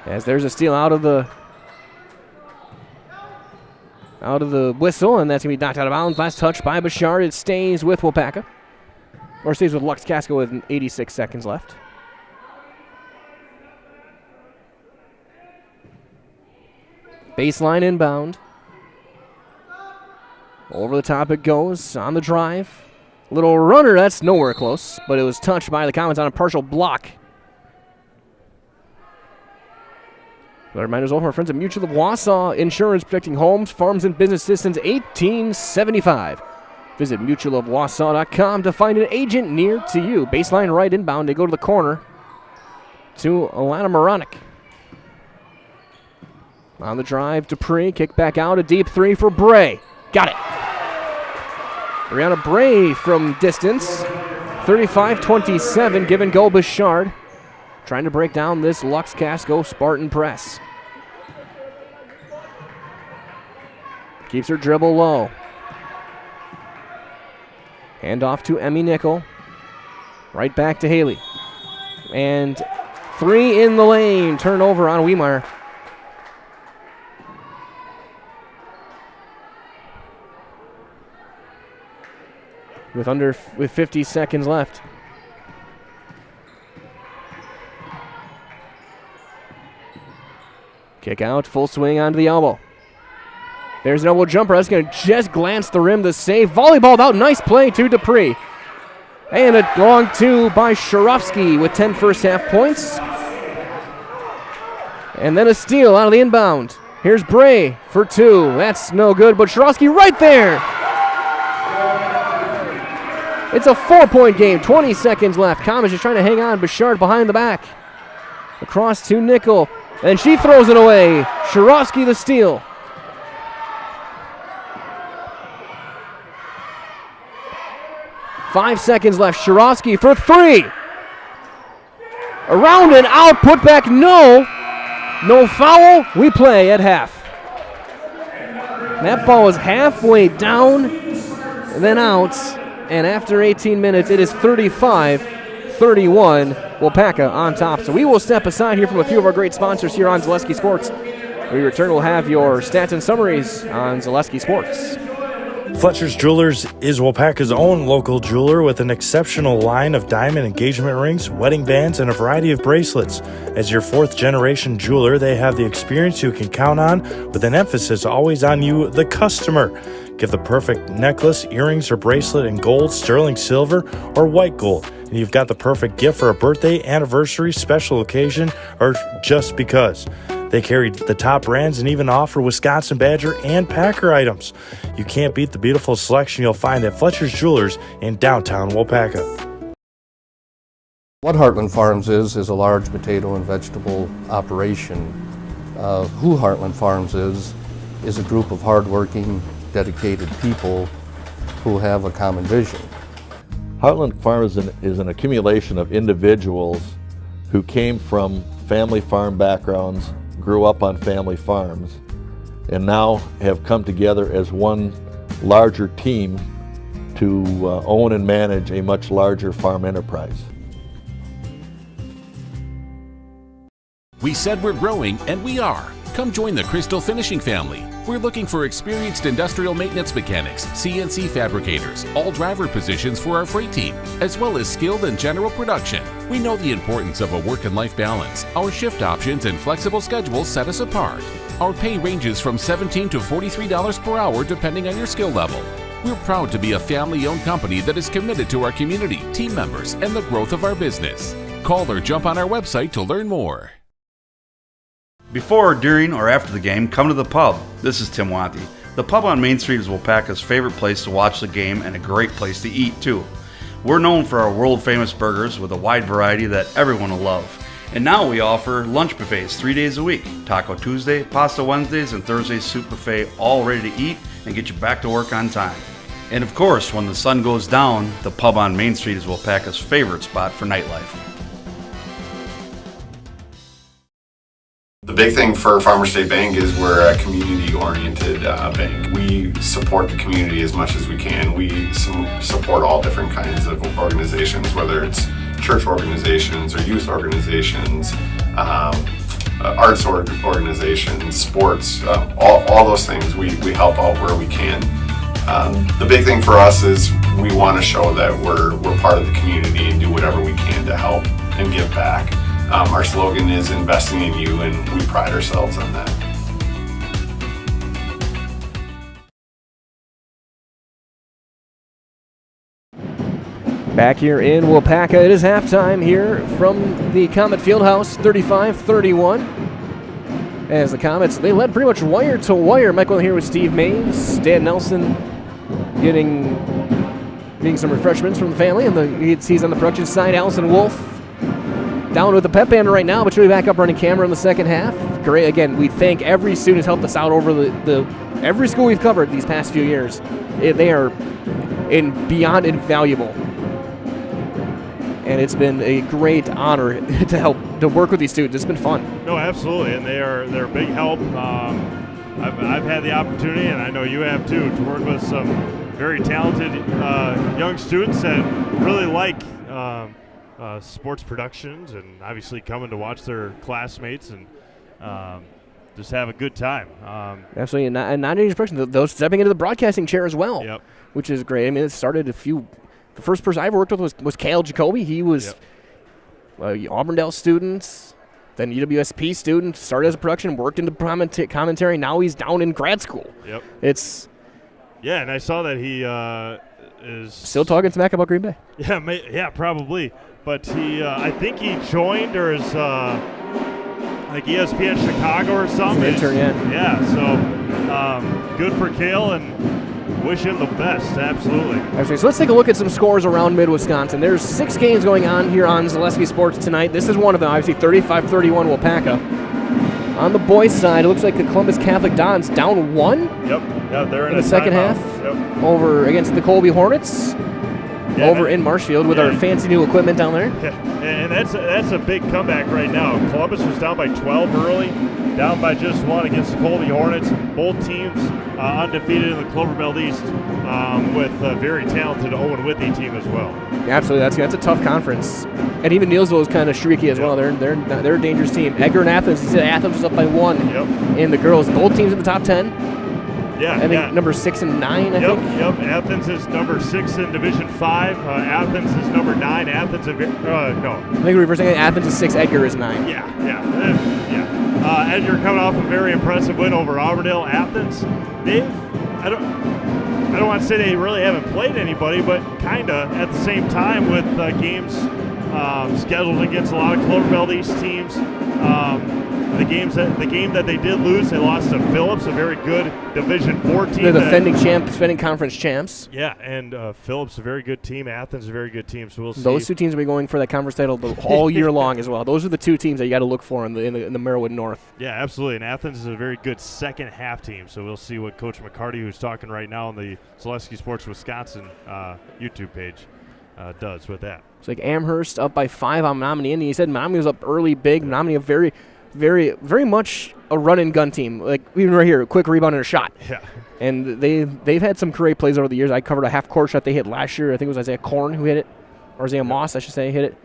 S1: As there's a steal out of the whistle, and that's going to be knocked out of bounds. Last touch by Bouchard. It stays with Waupaca. Or stays with Lux-Casco with 86 seconds left. Baseline inbound. Over the top it goes on the drive. Little runner, that's nowhere close, but it was touched by the Comets on a partial block. The reminders over our friends at Mutual of Wausau Insurance, protecting homes, farms, and businesses since 1875. Visit mutualofwausau.com to find an agent near to you. Baseline right inbound. They go to the corner to Alana Moronic. On the drive, Dupree. Kick back out. A deep three for Bray. Got it. Brianna Bray from distance. 35-27. Give and go Bouchard. Trying to break down this Lux-Casco Spartan press. Keeps her dribble low. Hand off to Emmy Nickel. Right back to Haley. And 3 in the lane. Turnover on Wiemeyer. With 50 seconds left. Kick out, full swing onto the elbow. There's an elbow jumper. That's going to just glance the rim to save. Volleyballed out. Nice play to Dupree. And a long two by Sharovsky with 10 first half points. And then a steal out of the inbound. Here's Bray for 2. That's no good, but Sharovsky right there. It's a 4-point game. 20 seconds left. Comets just trying to hang on. Bouchard behind the back. Across to Nickel. And she throws it away. Sharovsky the steal. Five seconds left. Sharovsky for 3. Around and out. Put back. No. No foul. We play at half. That ball is halfway down, then out. And after 18 minutes, it is 35-31. Waupaca on top. So we will step aside here from a few of our great sponsors here on Zaleski Sports. When we return, we'll have your stats and summaries on Zaleski Sports.
S4: Fletcher's Jewelers is Waupaca's own local jeweler with an exceptional line of diamond engagement rings, wedding bands, and a variety of bracelets. As your 4th-generation jeweler, they have the experience you can count on, with an emphasis always on you, the customer. Get the perfect necklace, earrings, or bracelet in gold, sterling silver, or white gold. And you've got the perfect gift for a birthday, anniversary, special occasion, or just because. They carry the top brands and even offer Wisconsin Badger and Packer items. You can't beat the beautiful selection you'll find at Fletcher's Jewelers in downtown Waupaca.
S7: What Heartland Farms is a large potato and vegetable operation. Who Heartland Farms is a group of hardworking, dedicated people who have a common vision.
S8: Heartland Farms is an accumulation of individuals who came from family farm backgrounds, grew up on family farms, and now have come together as one larger team to own and manage a much larger farm enterprise.
S9: We said we're growing, and we are. Come join the Crystal Finishing family. We're looking for experienced industrial maintenance mechanics, CNC fabricators, all driver positions for our freight team, as well as skilled and general production. We know the importance of a work and life balance. Our shift options and flexible schedules set us apart. Our pay ranges from $17 to $43 per hour depending on your skill level. We're proud to be a family-owned company that is committed to our community, team members, and the growth of our business. Call or jump on our website to learn more.
S10: Before, during, or after the game, come to the pub. This is Tim Wanty. The pub on Main Street is Waupaca's favorite place to watch the game and a great place to eat, too. We're known for our world-famous burgers with a wide variety that everyone will love. And now we offer lunch buffets 3 days a week. Taco Tuesday, Pasta Wednesdays, and Thursday Soup Buffet, all ready to eat and get you back to work on time. And of course, when the sun goes down, the pub on Main Street is Waupaca's favorite spot for nightlife.
S11: The big thing for Farmers State Bank is we're a community-oriented bank. We support the community as much as we can. We support all different kinds of organizations, whether it's church organizations or youth organizations, arts organizations, sports, all those things. We help out where we can. The big thing for us is we want to show that we're part of the community and do whatever we can to help and give back. Our slogan is investing in you, and we pride ourselves on that.
S1: Back here in Waupaca, it is halftime here from the Comet Fieldhouse, 35-31. As the Comets, they led pretty much wire to wire. Michael here with Steve Maves, Dan Nelson getting some refreshments from the family, and he's on the production side. Allison Wolf down with the pep band right now, but she'll be back up running camera in the second half. Great. Again, we thank every student who's helped us out over every school we've covered these past few years. They are beyond invaluable. And it's been a great honor to work with these students. It's been fun.
S2: No, absolutely, and they're a big help. I've had the opportunity, and I know you have too, to work with some very talented young students that really like sports productions, and obviously coming to watch their classmates and just have a good time.
S1: Absolutely, and not only production, those stepping into the broadcasting chair as well,
S2: yep.
S1: Which is great. I mean, it started the first person I ever worked with was Cale Jacoby. He was Auburndale student, then UWSP student, started as a production, worked into commentary. Now he's down in grad school.
S2: Yep.
S1: Yeah,
S2: and I saw that he is
S1: still talking smack about Green Bay.
S2: Yeah, probably. But I think he joined or is like ESPN Chicago or something.
S1: He's an intern,
S2: yeah. So good for Cale, and wish him the best, absolutely.
S1: Actually, so let's take a look at some scores around Mid-Wisconsin. There's 6 games going on here on Zaleski Sports tonight. This is one of them, obviously 35-31 Waupaca. On the boys' side, it looks like the Columbus Catholic Dons down 1.
S2: Yep, they're in
S1: the second half.
S2: Yep.
S1: Over against the Colby Hornets. Over in Marshfield with our fancy new equipment down there.
S2: Yeah, and that's a big comeback right now. Columbus was down by 12 early, down by just 1 against the Colby Hornets. Both teams undefeated in the Clover Belt East with a very talented Owen Withy team as well.
S1: Yeah, absolutely, that's a tough conference. And even Neilsville is kind of streaky as well. They're a dangerous team. Edgar and Athens, he said Athens was up by 1 in the girls. Both teams in the top 10.
S2: Yeah,
S1: I think number 6 and 9, I think.
S2: Yep, Athens is number 6 in Division 5. Athens is number 9. Athens is, no.
S1: I think we're reversing it. Athens is 6, Edgar is 9.
S2: Yeah. Edgar coming off a very impressive win over Auburndale. Athens, I don't want to say they really haven't played anybody, but kind of at the same time with games scheduled against a lot of Clover Belt East teams. The game that they did lose, they lost to Phillips, a very good Division 4 team.
S1: They're the defending conference champs.
S2: Yeah, and Phillips, a very good team. Athens, a very good team. So we'll see.
S1: Those two teams will be going for that conference title all year long as well. Those are the two teams that you got to look for in the Merriwood North.
S2: Yeah, absolutely. And Athens is a very good second half team. So we'll see what Coach McCarty, who's talking right now on the Zaleski Sports Wisconsin YouTube page, does with that.
S1: It's like Amherst up by 5 on Menominee, and he said Menominee was up early, big. Menominee a very, very much a run-and-gun team. Like, even right here, a quick rebound and a shot.
S2: Yeah.
S1: And they've had some great plays over the years. I covered a half-court shot they hit last year. I think it was Isaiah Korn who hit it, or Isaiah Moss, I should say, hit it.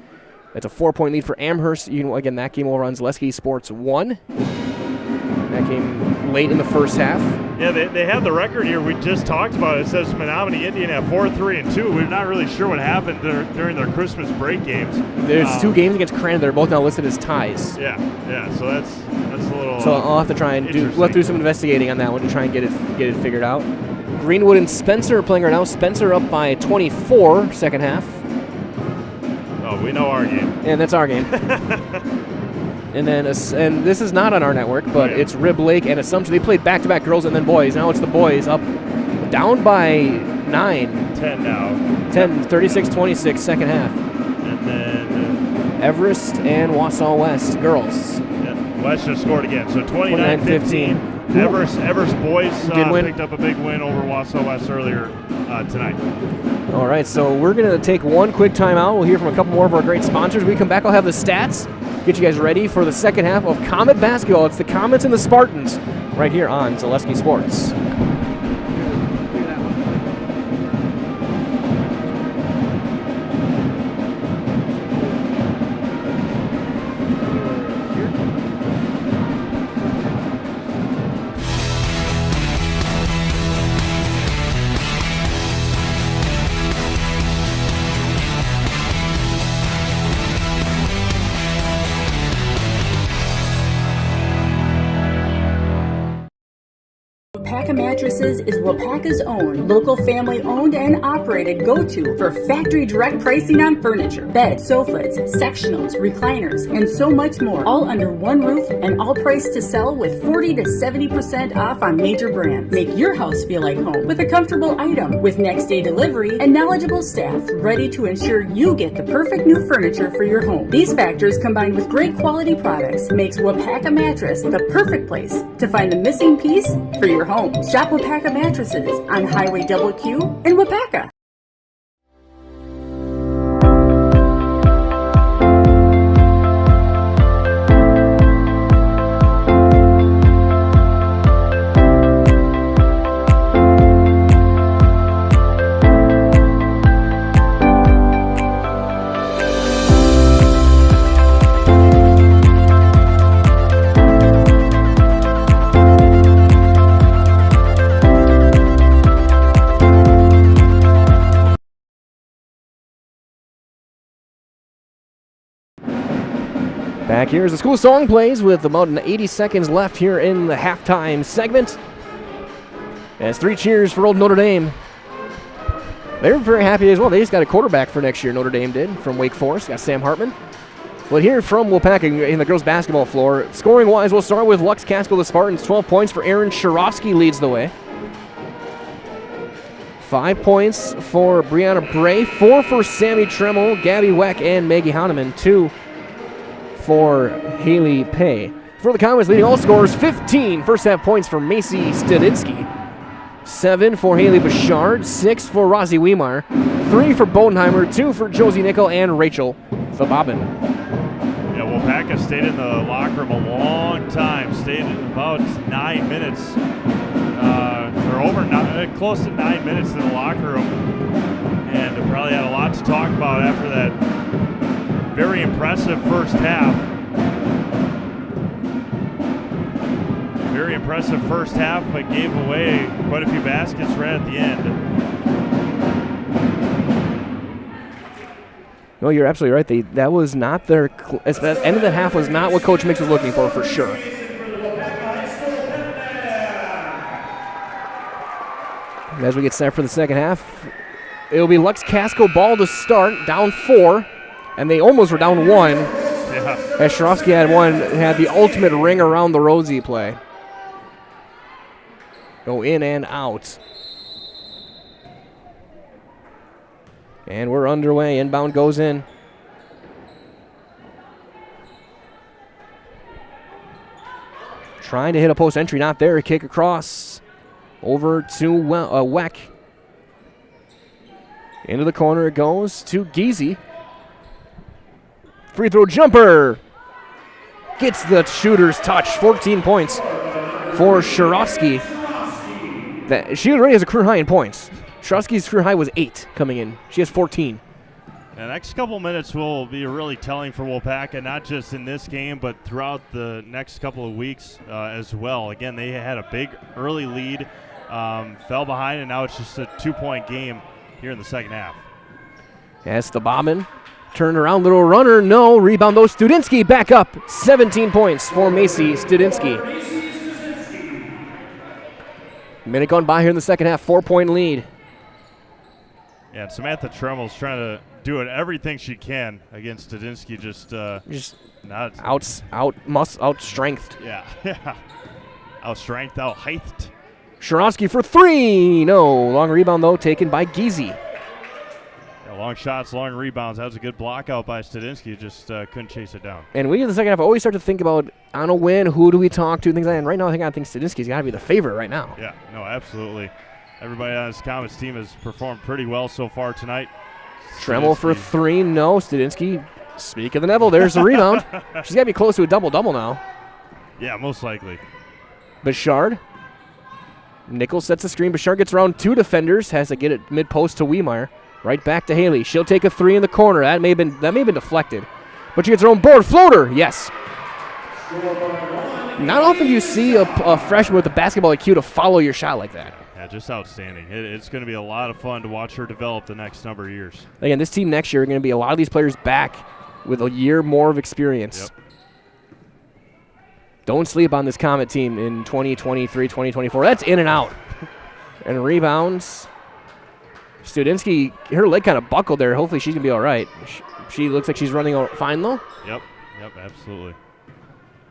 S1: It's a 4-point lead for Amherst. Again, that game over on Zaleski Sports 1. That game late in the first half.
S2: Yeah, they have the record here. We just talked about it. It says Menominee Indian at 4-3-2. We're not really sure what happened during their Christmas break games.
S1: There's 2 games against Crandon that are both now listed as ties.
S2: Yeah. So that's a little.
S1: So I'll have to try and we'll have to do some investigating on that one to try and get it figured out. Greenwood and Spencer are playing right now. Spencer up by 24 second half.
S2: Oh, we know our game.
S1: And that's our game. And this is not on our network, but it's Rib Lake and Assumption. They played back-to-back girls and then boys. Now it's the boys up, down by 9.
S2: 10 now.
S1: 10, 36-26, second half.
S2: And then
S1: Everest and Wausau West girls.
S2: Yeah, West just scored again. So 29-15. Everest boys picked up a big win over Wausau West earlier tonight.
S1: All right, so we're going to take one quick timeout. We'll hear from a couple more of our great sponsors. When we come back, I'll have the stats. Get you guys ready for the second half of Comet basketball. It's the Comets and the Spartans right here on Zaleski Sports.
S12: Waupaca Mattresses is Waupaca's own, local family-owned and operated go-to for factory direct pricing on furniture, beds, sofas, sectionals, recliners, and so much more, all under one roof and all priced to sell with 40 to 70% off on major brands. Make your house feel like home with a comfortable item with next-day delivery and knowledgeable staff ready to ensure you get the perfect new furniture for your home. These factors combined with great quality products makes Waupaca Mattress the perfect place to find the missing piece for your home. Shop Waupaca Mattresses on Highway Double Q in Waupaca.
S1: Back here as the school song plays with about 80 seconds left here in the halftime segment. As 3 cheers for old Notre Dame. They're very happy as well. They just got a quarterback for next year, Notre Dame did, from Wake Forest. Got Sam Hartman. But here from Waupaca in the girls' basketball floor, scoring-wise, we'll start with Lux-Casco, the Spartans. 12 points for Aaron Sharofsky leads the way. 5 points for Brianna Bray. 4 for Sammy Tremmel, Gabby Weck, and Maggie Hahnemann. 2 for Haley Pay. For the Comets, leading all scorers, 15 first-half points for Macy Stadinsky. 7 for Haley Bouchard, 6 for Rosie Weimar, 3 for Bodenheimer, 2 for Josie Nickel, and Rachel Thababin.
S2: Yeah, Waupaca stayed in the locker room a long time. Stayed about 9 minutes, close to 9 minutes in the locker room, and they probably had a lot to talk about after that very impressive first half. Very impressive first half, but gave away quite a few baskets right at the end.
S1: No, you're absolutely right. That was not their. The end of the half was not what Coach Mix was looking for sure. As we get set for the second half, it'll be Lux-Casco ball to start, down 4, and they almost were down 1.
S2: Yeah.
S1: As Sharofsky had the ultimate ring around the Rosie play. Go in and out. And we're underway. Inbound goes in. Trying to hit a post entry, not there. Kick across. Over to Weck. Into the corner it goes to Geezy. Free throw jumper. Gets the shooter's touch. 14 points for Sharofsky. She already has a career high in points. Sharofsky's career high was 8 coming in. She has 14.
S2: The next couple minutes will be really telling for Waupaca, not just in this game, but throughout the next couple of weeks as well. Again, they had a big early lead, fell behind, and now it's just a 2-point game here in the second half.
S1: As the Bobbin turned around, little runner, no. Rebound though, Studinsky back up. 17 points for Macy Studinsky. Minute gone by here in the second half, 4-point lead.
S2: Yeah, and Samantha Tremmel's trying to do everything she can against Studinsky, just not
S1: out-strengthed.
S2: Yeah, yeah. Out-strength, out-heighthed.
S1: Sharofsky for 3. No. Long rebound, though, taken by Geezy.
S2: Yeah, long shots, long rebounds. That was a good block out by Studinsky. Just couldn't chase it down.
S1: And we in the second half always start to think about, on a win, who do we talk to, things like that. And right now, I think Studinsky's got to be the favorite right now.
S2: Yeah, no, absolutely. Everybody on this Comets team has performed pretty well so far tonight.
S1: Tremmel for 3. No. Studinsky, speak of the Neville, there's the rebound. She's got to be close to a double-double now.
S2: Yeah, most likely.
S1: Bouchard. Nichols sets the screen. Bouchard gets around 2 defenders. Has to get it mid-post to Weimar. Right back to Haley. She'll take a 3 in the corner. That may have been deflected. But she gets her own board. Floater. Yes. Not often do you see a freshman with a basketball IQ to follow your shot like that.
S2: Yeah, just outstanding. It's going to be a lot of fun to watch her develop the next number of years.
S1: Again, this team next year are going to be a lot of these players back with a year more of experience.
S2: Yep.
S1: Don't sleep on this Comet team in 2023, 2024. That's in and out. And rebounds. Studinsky, her leg kind of buckled there. Hopefully she's going to be all right. She looks like she's running fine, though.
S2: Yep, absolutely.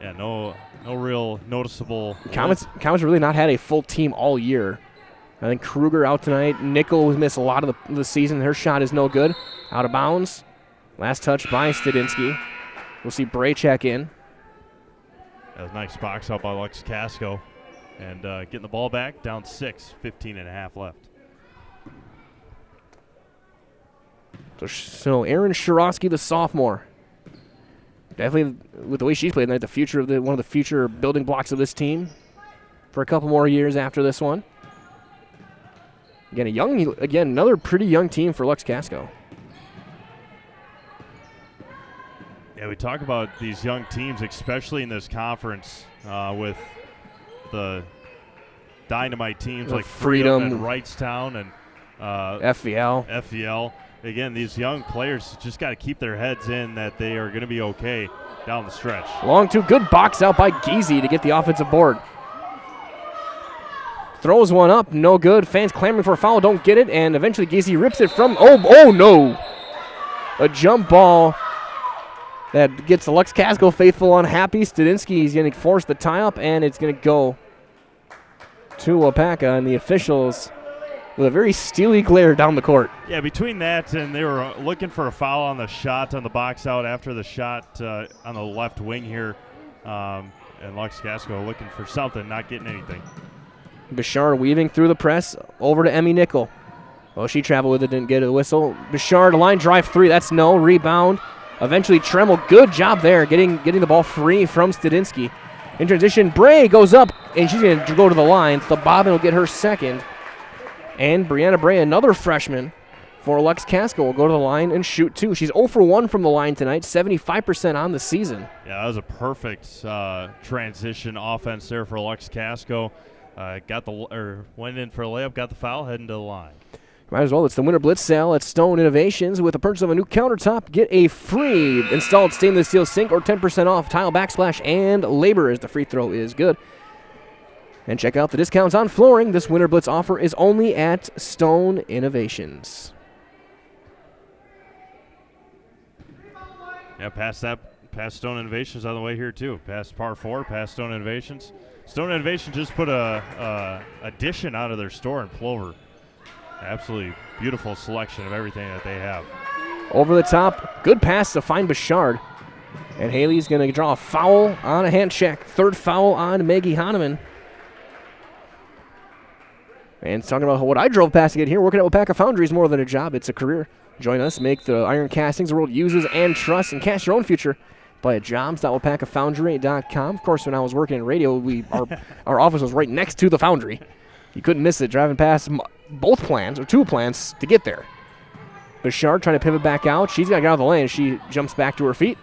S2: Yeah, no real noticeable.
S1: Comets really not had a full team all year. I think Kruger out tonight. Nickel has missed a lot of the season. Her shot is no good. Out of bounds. Last touch by Studinsky. We'll see Bray check in.
S2: That was a nice box out by Luxemburg-Casco. And getting the ball back, down 6, 15.5 left.
S1: So Aaron Shirosky, the sophomore. Definitely, with the way she's played tonight, the future of one of the future building blocks of this team for a couple more years after this one. Again, another pretty young team for Luxemburg-Casco.
S2: Yeah, we talk about these young teams, especially in this conference, with the dynamite teams like Freedom and Wrightstown and
S1: FVL.
S2: Again, these young players just got to keep their heads in that they are going to be okay down the stretch.
S1: Long two, good box out by Geezy to get the offensive board. Throws one up, no good. Fans clamoring for a foul, don't get it, and eventually Geezy rips it from, oh no! A jump ball that gets the Luxemburg-Casco faithful unhappy. Studinsky is going to force the tie-up, and it's going to go to Waupaca, and the officials with a very steely glare down the court.
S2: Yeah, between that and they were looking for a foul on the shot on the box out after the shot on the left wing here, and Luxemburg-Casco looking for something, not getting anything.
S1: Bouchard weaving through the press over to Emmy Nickel. Oh, she traveled with it, didn't get a whistle. Bouchard, line drive 3, that's no. Rebound. Eventually Tremmel, good job there, getting the ball free from Studinsky. In transition, Bray goes up, and she's going to go to the line. Bobbin will get her second. And Brianna Bray, another freshman for Luxemburg-Casco, will go to the line and shoot 2. She's 0 for 1 from the line tonight, 75% on the season.
S2: Yeah, that was a perfect transition offense there for Luxemburg-Casco. Went in for a layup, got the foul, heading to the line.
S1: Might as well. It's the Winter Blitz sale at Stone Innovations. With the purchase of a new countertop, get a free installed stainless steel sink or 10% off tile backsplash and labor as the free throw is good. And check out the discounts on flooring. This Winter Blitz offer is only at Stone Innovations.
S2: Yeah, past Stone Innovations on the way here too. Past Par 4, past Stone Innovations. Stone Innovations just put a addition out of their store in Plover. Absolutely beautiful selection of everything that they have.
S1: Over the top, good pass to find Bouchard. And Haley's going to draw a foul on a hand check. Third foul on Maggie Hahnemann. And talking about what I drove past to get here, working at Waupaca Foundry is more than a job, it's a career. Join us, make the iron castings the world uses and trusts, and cast your own future by jobs.waupacafoundry.com. Of course, when I was working in radio, our office was right next to the foundry. You couldn't miss it, driving past both plants, or 2 plants, to get there. Bouchard trying to pivot back out. She's got to get out of the lane. She jumps back to her feet.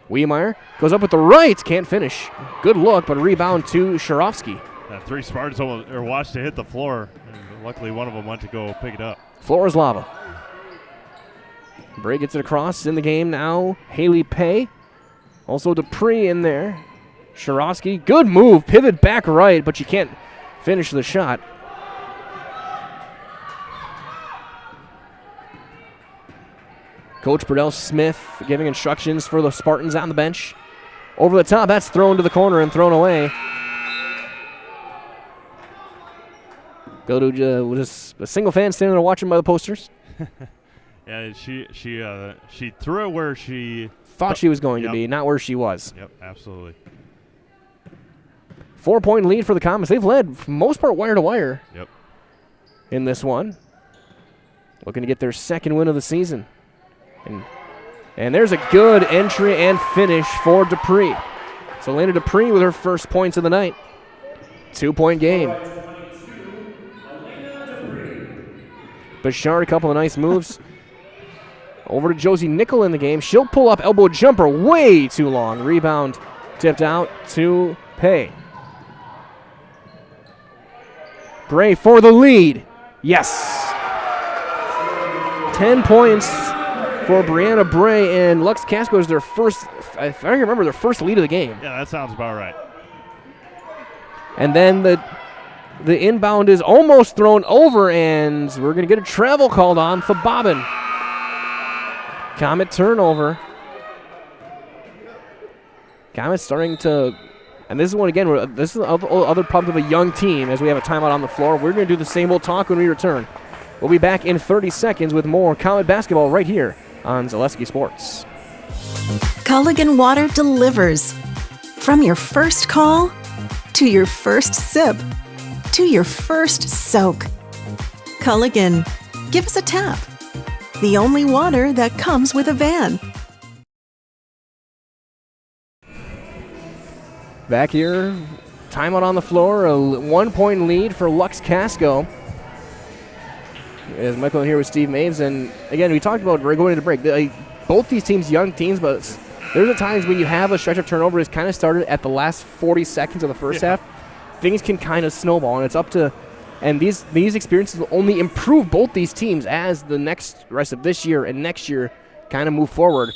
S1: Wiemeyer goes up with the right, can't finish. Good look, but a rebound to Sharovsky.
S2: 3 Spartans watched it hit the floor. And luckily, one of them went to go pick it up.
S1: Floor is lava. Bray gets it across in the game now. Haley Pay. Also Dupree in there. Sharovsky, good move. Pivot back right, but she can't finish the shot. Coach Burdell Smith giving instructions for the Spartans on the bench. Over the top, that's thrown to the corner and thrown away. Go to just a single fan standing there watching by the posters.
S2: Yeah, she threw it where she
S1: thought she was going to be, not where she was.
S2: Yep, absolutely.
S1: 4-point lead for the Comets. They've led, for the most part, wire to wire.
S2: Yep.
S1: In this one. Looking to get their second win of the season. And there's a good entry and finish for Dupree. So Lena Dupree with her first points of the night. 2-point game. Bouchard, a couple of nice moves. Over to Josie Nickel in the game. She'll pull up, elbow jumper, way too long. Rebound tipped out to Pay. Bray for the lead. Yes. 10 points for Brianna Bray, and Luxemburg-Casco is their first, if I remember, their first lead of the game.
S2: Yeah, that sounds about right.
S1: And then the inbound is almost thrown over, and we're going to get a travel called on for Bobbin. Comet turnover. Comet starting to, and this is one again, this is the other problem of a young team as we have a timeout on the floor. We're going to do the same old talk when we return. We'll be back in 30 seconds with more Comet basketball right here on Zaleski Sports.
S6: Culligan Water delivers. From your first call to your first sip to your first soak. Culligan, give us a tap. The only water that comes with a van.
S1: Back here, timeout on the floor, a 1-point lead for Lux-Casco. As Michael here with Steve Maves, and again, we talked about going into break. Both these teams, young teams, but there's the times when you have a stretch of turnovers kind of started at the last 40 seconds of the first half. Things can kind of snowball, and it's up to, and these experiences will only improve both these teams as the rest of this year and next year kind of move forward.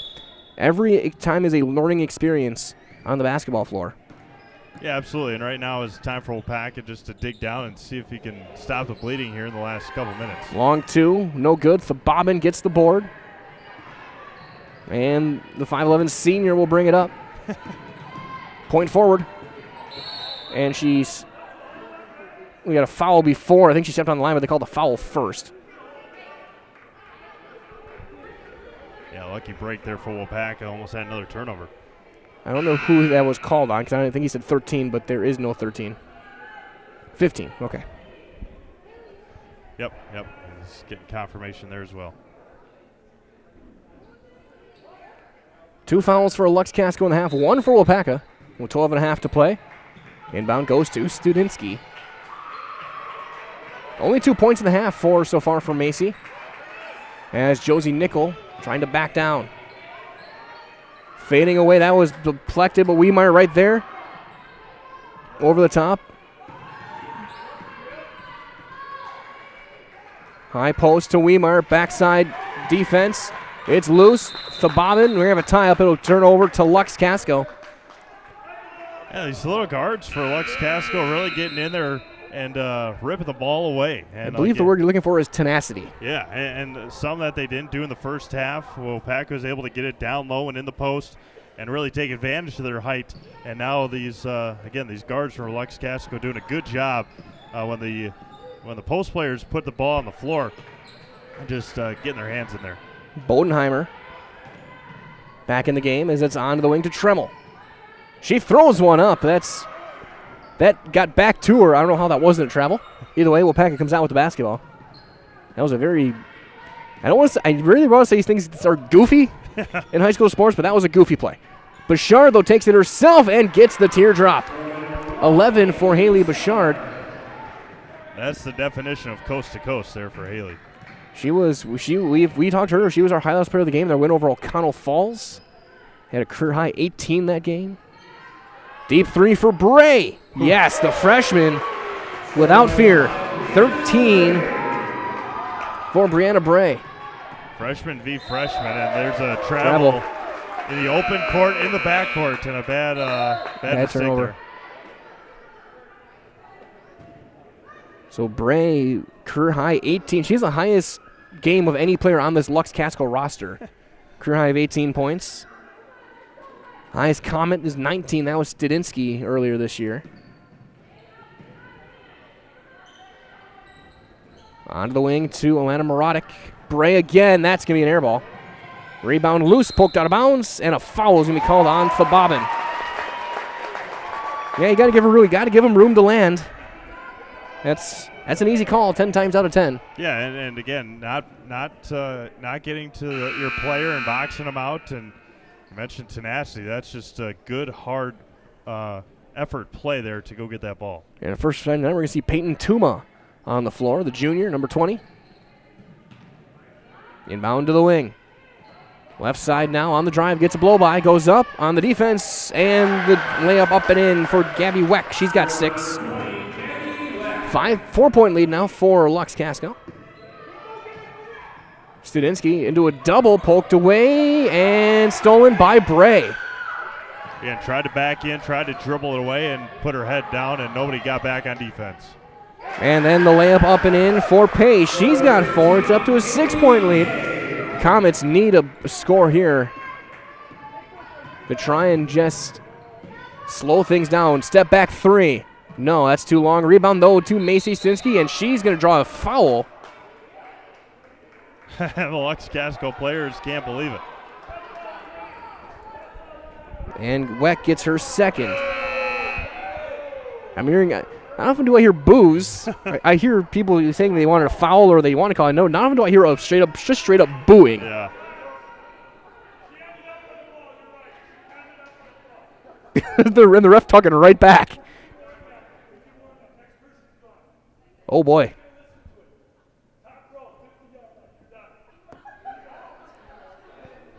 S1: Every time is a learning experience on the basketball floor.
S2: Yeah, absolutely. And right now is time for Waupaca just to dig down and see if he can stop the bleeding here in the last couple minutes.
S1: Long two, no good. Bobbin gets the board. And the 5'11 senior will bring it up. Point forward. And we got a foul before. I think she stepped on the line, but they called the foul first.
S2: Yeah, lucky break there for Waupaca. Almost had another turnover.
S1: I don't know who that was called on because I don't think he said 13, but there is no 13. 15, okay.
S2: Yep. He's getting confirmation there as well.
S1: 2 fouls for Lux-Casco in the half, 1 for Waupaca with 12 and a half to play. Inbound goes to Studinsky. Only 2 points in the half so far for Macy. As Josie Nickel trying to back down. Fading away, that was deflected, but Wiemeyer right there. Over the top. High post to Wiemeyer, backside defense. It's loose. Bobbin, we have a tie-up. It'll turn over to Lux-Casco.
S2: Yeah, these little guards for Lux-Casco really getting in there and ripping the ball away. And
S1: I believe the word you're looking for is tenacity.
S2: Yeah, and some that they didn't do in the first half. Waupaca was able to get it down low and in the post and really take advantage of their height. And now these guards from Lux-Casco doing a good job when the post players put the ball on the floor and just getting their hands in there.
S1: Bodenheimer back in the game as it's on to the wing to Tremmel. She throws one up. That got back to her. I don't know how that wasn't a travel. Either way, Waupaca comes out with the basketball. That was a very, I really want to say these things are goofy in high school sports, but that was a goofy play. Bouchard, though, takes it herself and gets the teardrop. 11 for Haley Bouchard.
S2: That's the definition of coast to coast there for Haley.
S1: We talked to her. She was our highlight player of the game. Their win over O'Connell Falls. Had a career high 18 that game. Deep three for Bray. Yes, the freshman without fear. 13 for Brianna Bray.
S2: Freshman v. freshman, and there's a travel in the open court, in the backcourt, and a bad
S1: turnover.
S2: there.
S1: So Bray, career high 18. She's the highest game of any player on this Lux-Casco roster. Career high of 18 points. Highest comment is 19. That was Studinsky earlier this year. Onto the wing to Alana Marotic. Bray again. That's going to be an air ball. Rebound loose, poked out of bounds, and a foul is going to be called on for Bobbin. Yeah, you got to give him room to land. That's an easy call 10 times out of 10.
S2: Yeah, and again, not getting to your player and boxing him out. And you mentioned tenacity. That's just a good, hard effort play there to go get that ball.
S1: And first time now we're going to see Peyton Tuma on the floor, the junior, number 20. Inbound to the wing. Left side now on the drive, gets a blow-by, goes up on the defense, and the layup up and in for Gabby Weck. She's got 6. 4-point lead now for Lux-Casco. Studinsky into a double, poked away, and stolen by Bray.
S2: Again, tried to back in, tried to dribble it away and put her head down, and nobody got back on defense.
S1: And then the layup up and in for Pace. She's got 4. It's up to a 6-point lead. Comets need a score here to try and just slow things down. Step back 3. No, that's too long. Rebound, though, to Macy Stinsky, and she's going to draw a foul.
S2: The Lux-Casco players can't believe it.
S1: And Weck gets her second. I'm hearing, not often do I hear boos. I hear people saying they wanted a foul or they want to call it. No, not often do I hear just straight up booing.
S2: Yeah.
S1: And the ref talking right back. Oh boy.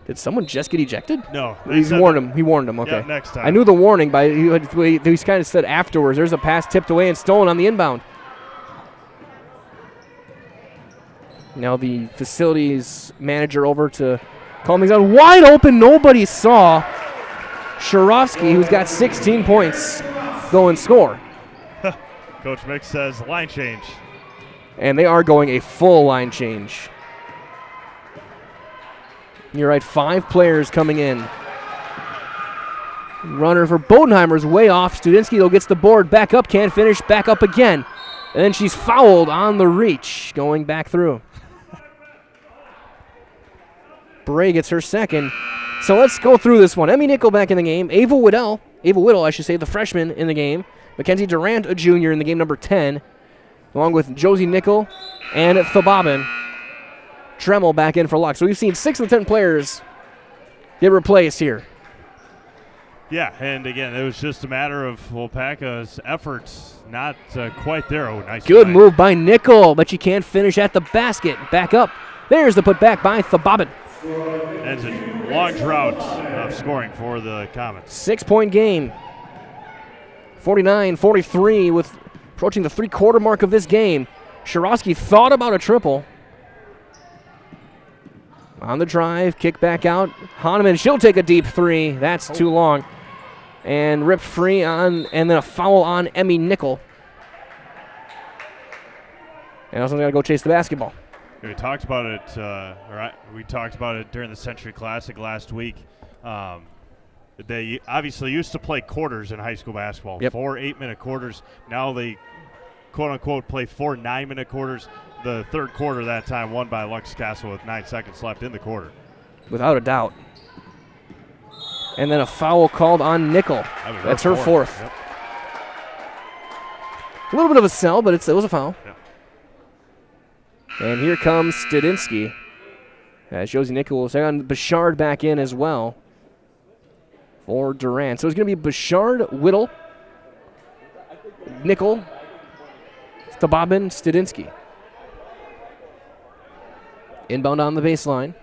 S1: Did someone just get ejected?
S2: No.
S1: He warned him. He warned him. Okay.
S2: Yeah, next time.
S1: I knew the warning, but he kind of said afterwards. There's a pass tipped away and stolen on the inbound. Now the facilities manager over to calm things down. Wide open. Nobody saw Sharovsky, who's got 16 points, go and score.
S2: Coach Mick says line change.
S1: And they are going a full line change. You're right, 5 players coming in. Runner for Bodenheimer's way off. Studinsky, though, gets the board. Back up, can't finish. Back up again. And then she's fouled on the reach, going back through. Bray gets her second. So let's go through this one. Emmy Nickel back in the game. Ava Whittle, the freshman in the game. Mackenzie Durant, a junior in the game, number 10. Along with Josie Nickel and Thababin. Tremmel back in for Lux. So we've seen 6 of the 10 players get replaced here.
S2: Yeah, and again, it was just a matter of Waupaca's efforts not quite there. Oh, nice.
S1: Good move by Nickel, but she can't finish at the basket. Back up. There's the putback by Thababin.
S2: And it's a long drought of scoring for the Comets.
S1: 6-point game. 49-43 with approaching the 3-quarter mark of this game. Sharovsky thought about a triple. On the drive, kick back out. Hahnemann, she'll take a deep 3. That's too long. And ripped free on, and then a foul on Emmy Nickel. And also got to go chase the basketball.
S2: We talked about it. We talked about it during the Century Classic last week. They obviously used to play quarters in high school basketball.
S1: Yep.
S2: 4 8-minute quarters. Now they, quote unquote, play 4 9-minute quarters. The third quarter that time won by Lux-Casco with 9 seconds left in the quarter.
S1: Without a doubt. And then a foul called on Nickel. That's her fourth.
S2: Yep.
S1: A little bit of a sell, but it was a foul.
S2: Yep.
S1: And here comes Studinsky. As Josie Nickel will say on Bouchard back in as well for Durant. So it's going to be Bouchard, Whittle, Nickel, Thababin, Studinsky. Inbound on the baseline.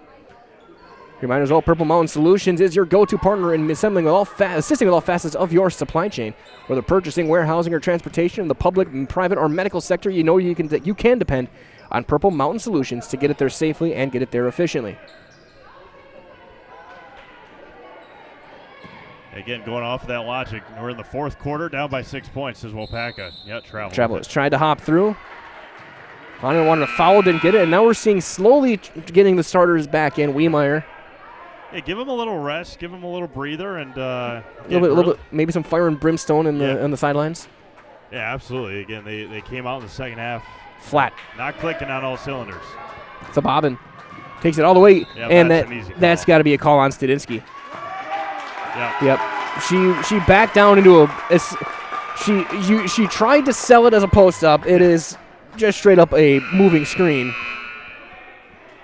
S1: Reminders, all Purple Mountain Solutions is your go-to partner in assisting with all facets of your supply chain. Whether purchasing, warehousing, or transportation in the public, private, or medical sector, you know you can depend on Purple Mountain Solutions to get it there safely and get it there efficiently.
S2: Again, going off of that logic, we're in the fourth quarter, down by 6 points, says Waupaca. Yeah,
S1: Travelers tried to hop through. Hunter wanted a foul, didn't get it, and now we're seeing slowly getting the starters back in. Wiemeyer.
S2: Hey, give him a little rest, give him a little breather, and
S1: a little bit, maybe some fire and brimstone in the sidelines.
S2: Yeah, absolutely. Again, they came out in the second half
S1: flat,
S2: not clicking on all cylinders.
S1: Thababin takes it all the way,
S2: yeah,
S1: and that's got to be a call on Studinsky. Yep. She backed down into she tried to sell it as a post up. It is just straight up a moving screen.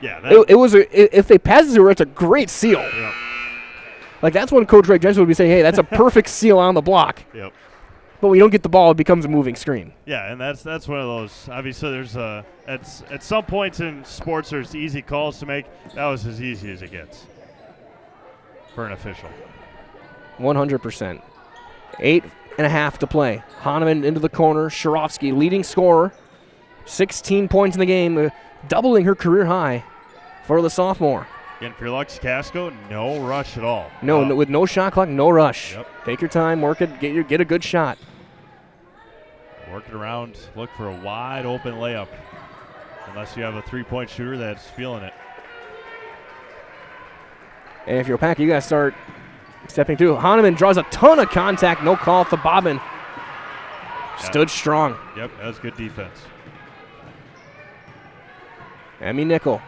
S2: Yeah,
S1: if they pass it to her, it's a great seal.
S2: Yep.
S1: Like that's when Coach Greg Jensen would be saying, "Hey, that's a perfect seal on the block."
S2: Yep.
S1: But when you don't get the ball, it becomes a moving screen.
S2: Yeah, and that's one of those. Obviously, there's at some points in sports there's easy calls to make. That was as easy as it gets for an official.
S1: 100%. 8.5 to play. Hahnemann into the corner. Sharovsky, leading scorer. 16 points in the game, doubling her career high for the sophomore.
S2: Again, for Luxemburg-Casco, no rush at all.
S1: No, with no shot clock, no rush.
S2: Yep.
S1: Take your time, work it, get a good shot.
S2: Work it around, look for a wide open layup. Unless you have a three-point shooter that's feeling it.
S1: And if you're Waupaca, you got to start stepping through. Hahnemann draws a ton of contact, no call. Bobbin stood strong.
S2: Yep, that was good defense.
S1: Emmy Nickel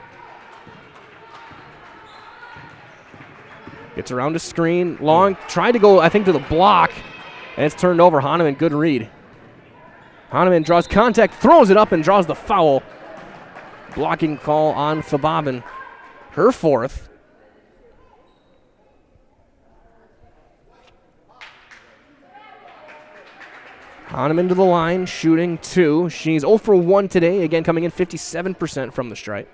S1: gets around the screen. Long, tried to go, I think, to the block, and it's turned over. Hahnemann, good read. Hahnemann draws contact, throws it up, and draws the foul. Blocking call on Bobbin. Her fourth. Hahnemann to the line, shooting 2. She's 0 for 1 today, again coming in 57% from the stripe.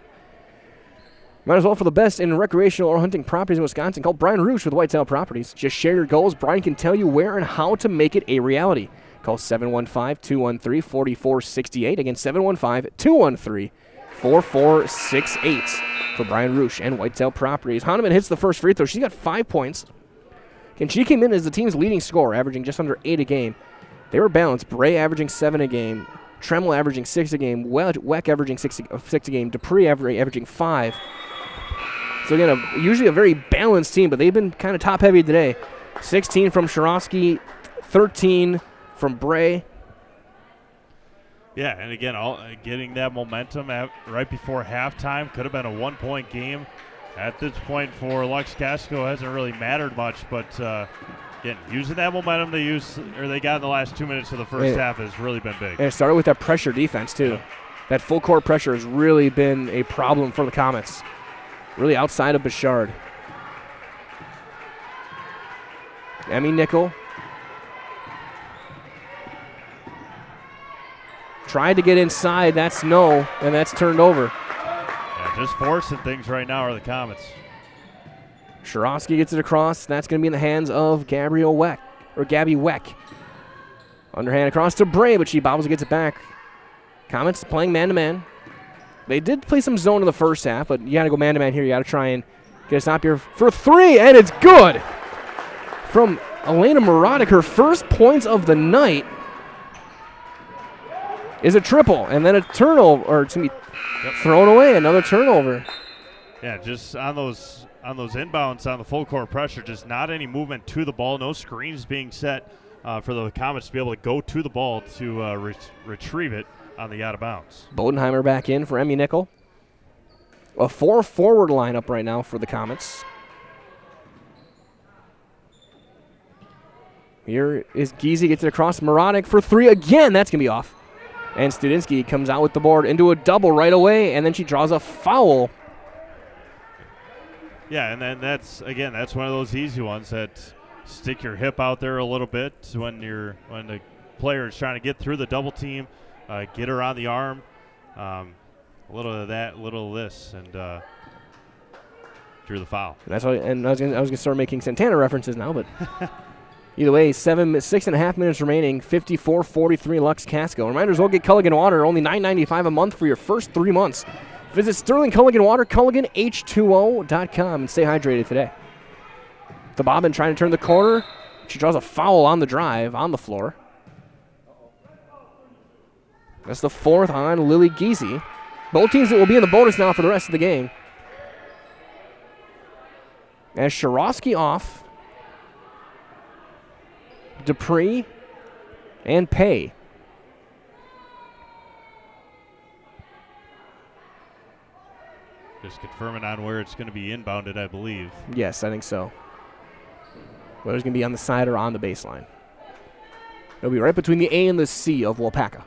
S1: Might as well for the best in recreational or hunting properties in Wisconsin. Call Brian Roosh with Whitetail Properties. Just share your goals. Brian can tell you where and how to make it a reality. Call 715-213-4468. Again, 715-213-4468 for Brian Roosh and Whitetail Properties. Hahnemann hits the first free throw. She's got 5 points. And she came in as the team's leading scorer, averaging just under 8 a game. They were balanced. Bray averaging 7 a game. Tremel averaging 6 a game. Weck averaging 6 a game. Dupree averaging 5. So again, usually a very balanced team, but they've been kind of top-heavy today. 16 from Shirosky, 13 from Bray.
S2: Yeah, and again, getting that momentum right before halftime. Could have been a 1-point game. At this point for Luxemburg-Casco hasn't really mattered much, but again, using that momentum they got in the last 2 minutes of the first half has really been big.
S1: And it started with that pressure defense, too.
S2: Yeah.
S1: That full court pressure has really been a problem for the Comets. Really outside of Bouchard. Emmy Nickel. Tried to get inside. That's no, and that's turned over.
S2: Yeah, just forcing things right now are the Comets.
S1: Shirosky gets it across. That's going to be in the hands of Gabby Weck. Underhand across to Bray, but she bobbles and gets it back. Comets playing man-to-man. They did play some zone in the first half, but you got to go man-to-man here. You got to try and get a stop here for 3, and it's good from Elena Morotic. Her first points of the night is a triple, and then a turnover, or it's going to be thrown away, another turnover.
S2: Yeah, just on those inbounds on the full court pressure, just not any movement to the ball, no screens being set for the Comets to be able to go to the ball to retrieve it on the out of bounds.
S1: Bodenheimer back in for Emmy Nickel. A 4-forward lineup right now for the Comets. Here is Giese, gets it across. Morotic for 3 again. That's going to be off. And Studinsky comes out with the board into a double right away, and then she draws a foul.
S2: Yeah, and then that's one of those easy ones that stick your hip out there a little bit when the player is trying to get through the double team, get her on the arm, a little of that, little of this, and drew the foul.
S1: That's why, and I was gonna start making Santana references now, but either way, 6.5 minutes remaining, 54-43 Lux-Casco. Reminders, we'll get Culligan Water, only $9.95 a month for your first 3 months. Visit Sterling Culligan Water, CulliganH2O.com, and stay hydrated today. The Bobbin trying to turn the corner. She draws a foul on the drive on the floor. That's the 4th on Lily Giese. Both teams that will be in the bonus now for the rest of the game. As Shirosky off, Dupree and Pay.
S2: Just confirming on where it's going to be inbounded, I believe.
S1: Yes, I think so. Whether it's going to be on the side or on the baseline. It'll be right between the A and the C of Waupaca.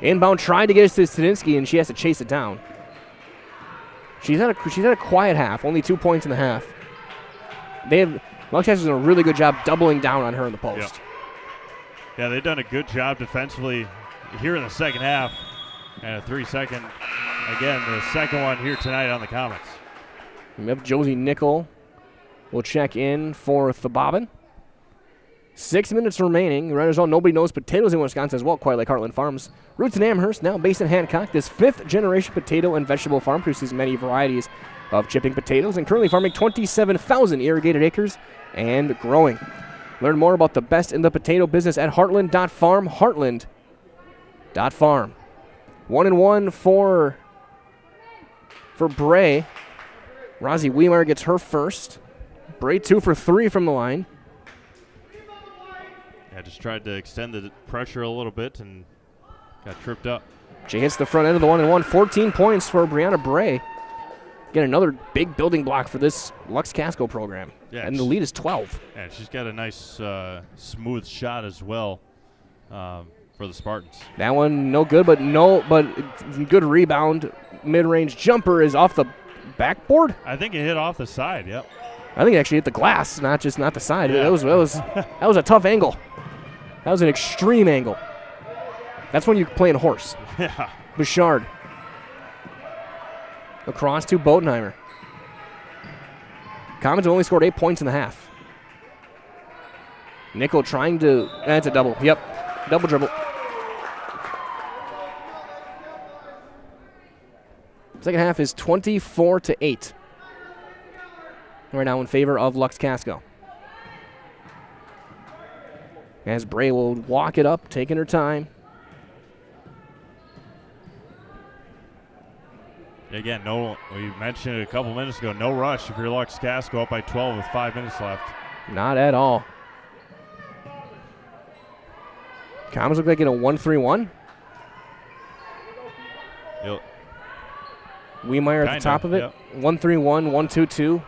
S1: Inbound tried to get us to Studinsky, and she has to chase it down. She's had a quiet half, only 2 points in the half. Luxemburg-Casco's done a really good job doubling down on her in the post.
S2: Yeah, they've done a good job defensively here in the second half. And a 3-second, again, the second one here tonight on the Comets.
S1: We have Josie Nickel will check in for the Bobbin. 6 minutes remaining. Runners on. Nobody knows potatoes in Wisconsin as well, quite like Heartland Farms. Roots in Amherst, now based in Hancock. This 5th-generation potato and vegetable farm produces many varieties of chipping potatoes and currently farming 27,000 irrigated acres and growing. Learn more about the best in the potato business at heartland.farm, heartland.farm. 1-1 for Bray. Rosie Wiemeyer gets her first. Bray 2 for 3 from the line.
S2: Yeah, just tried to extend the pressure a little bit and got tripped up.
S1: She hits the front end of the 1-1. 14 points for Brianna Bray. Again, another big building block for this Lux-Casco program.
S2: Yeah,
S1: and the lead is 12.
S2: And she's got a nice smooth shot as well for the Spartans.
S1: That one no good, but good rebound. Mid-range jumper is off the backboard.
S2: I think it hit off the side. Yep.
S1: I think it actually hit the glass, not the side.
S2: Yeah.
S1: That was a tough angle. That was an extreme angle. That's when you're playing horse.
S2: Yeah.
S1: Bouchard. Across to Bodenheimer. Commons only scored 8 points in the half. Nickel trying to. That's a double. Yep. Double dribble. Second half is 24-8. Right now in favor of Lux-Casco. As Bray will walk it up, taking her time.
S2: Again, we mentioned it a couple minutes ago, no rush if you're Lux-Casco up by 12 with 5 minutes left.
S1: Not at all. Commons look like in a 1-3-1. Wiemeyer at the top of it.
S2: Yep.
S1: 1-3-1, 1-2-2.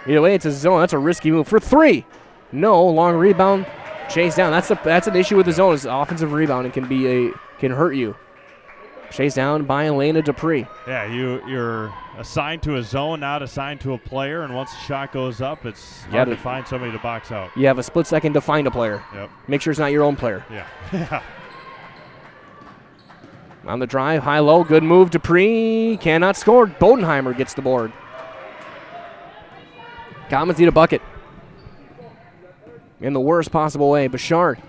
S1: Either way, it's a zone. That's a risky move for 3. No, long rebound, chase down. That's an issue with the zone. Is offensive rebounding can hurt you. Chase down by Elena Dupree.
S2: Yeah, you're assigned to a zone, not assigned to a player, and once the shot goes up, it's hard to find somebody to box out.
S1: You have a split second to find a player.
S2: Yep.
S1: Make sure it's not your own player.
S2: Yeah.
S1: On the drive, high-low, good move. Dupree cannot score. Bodenheimer gets the board. Commons need a bucket. In the worst possible way. Bouchard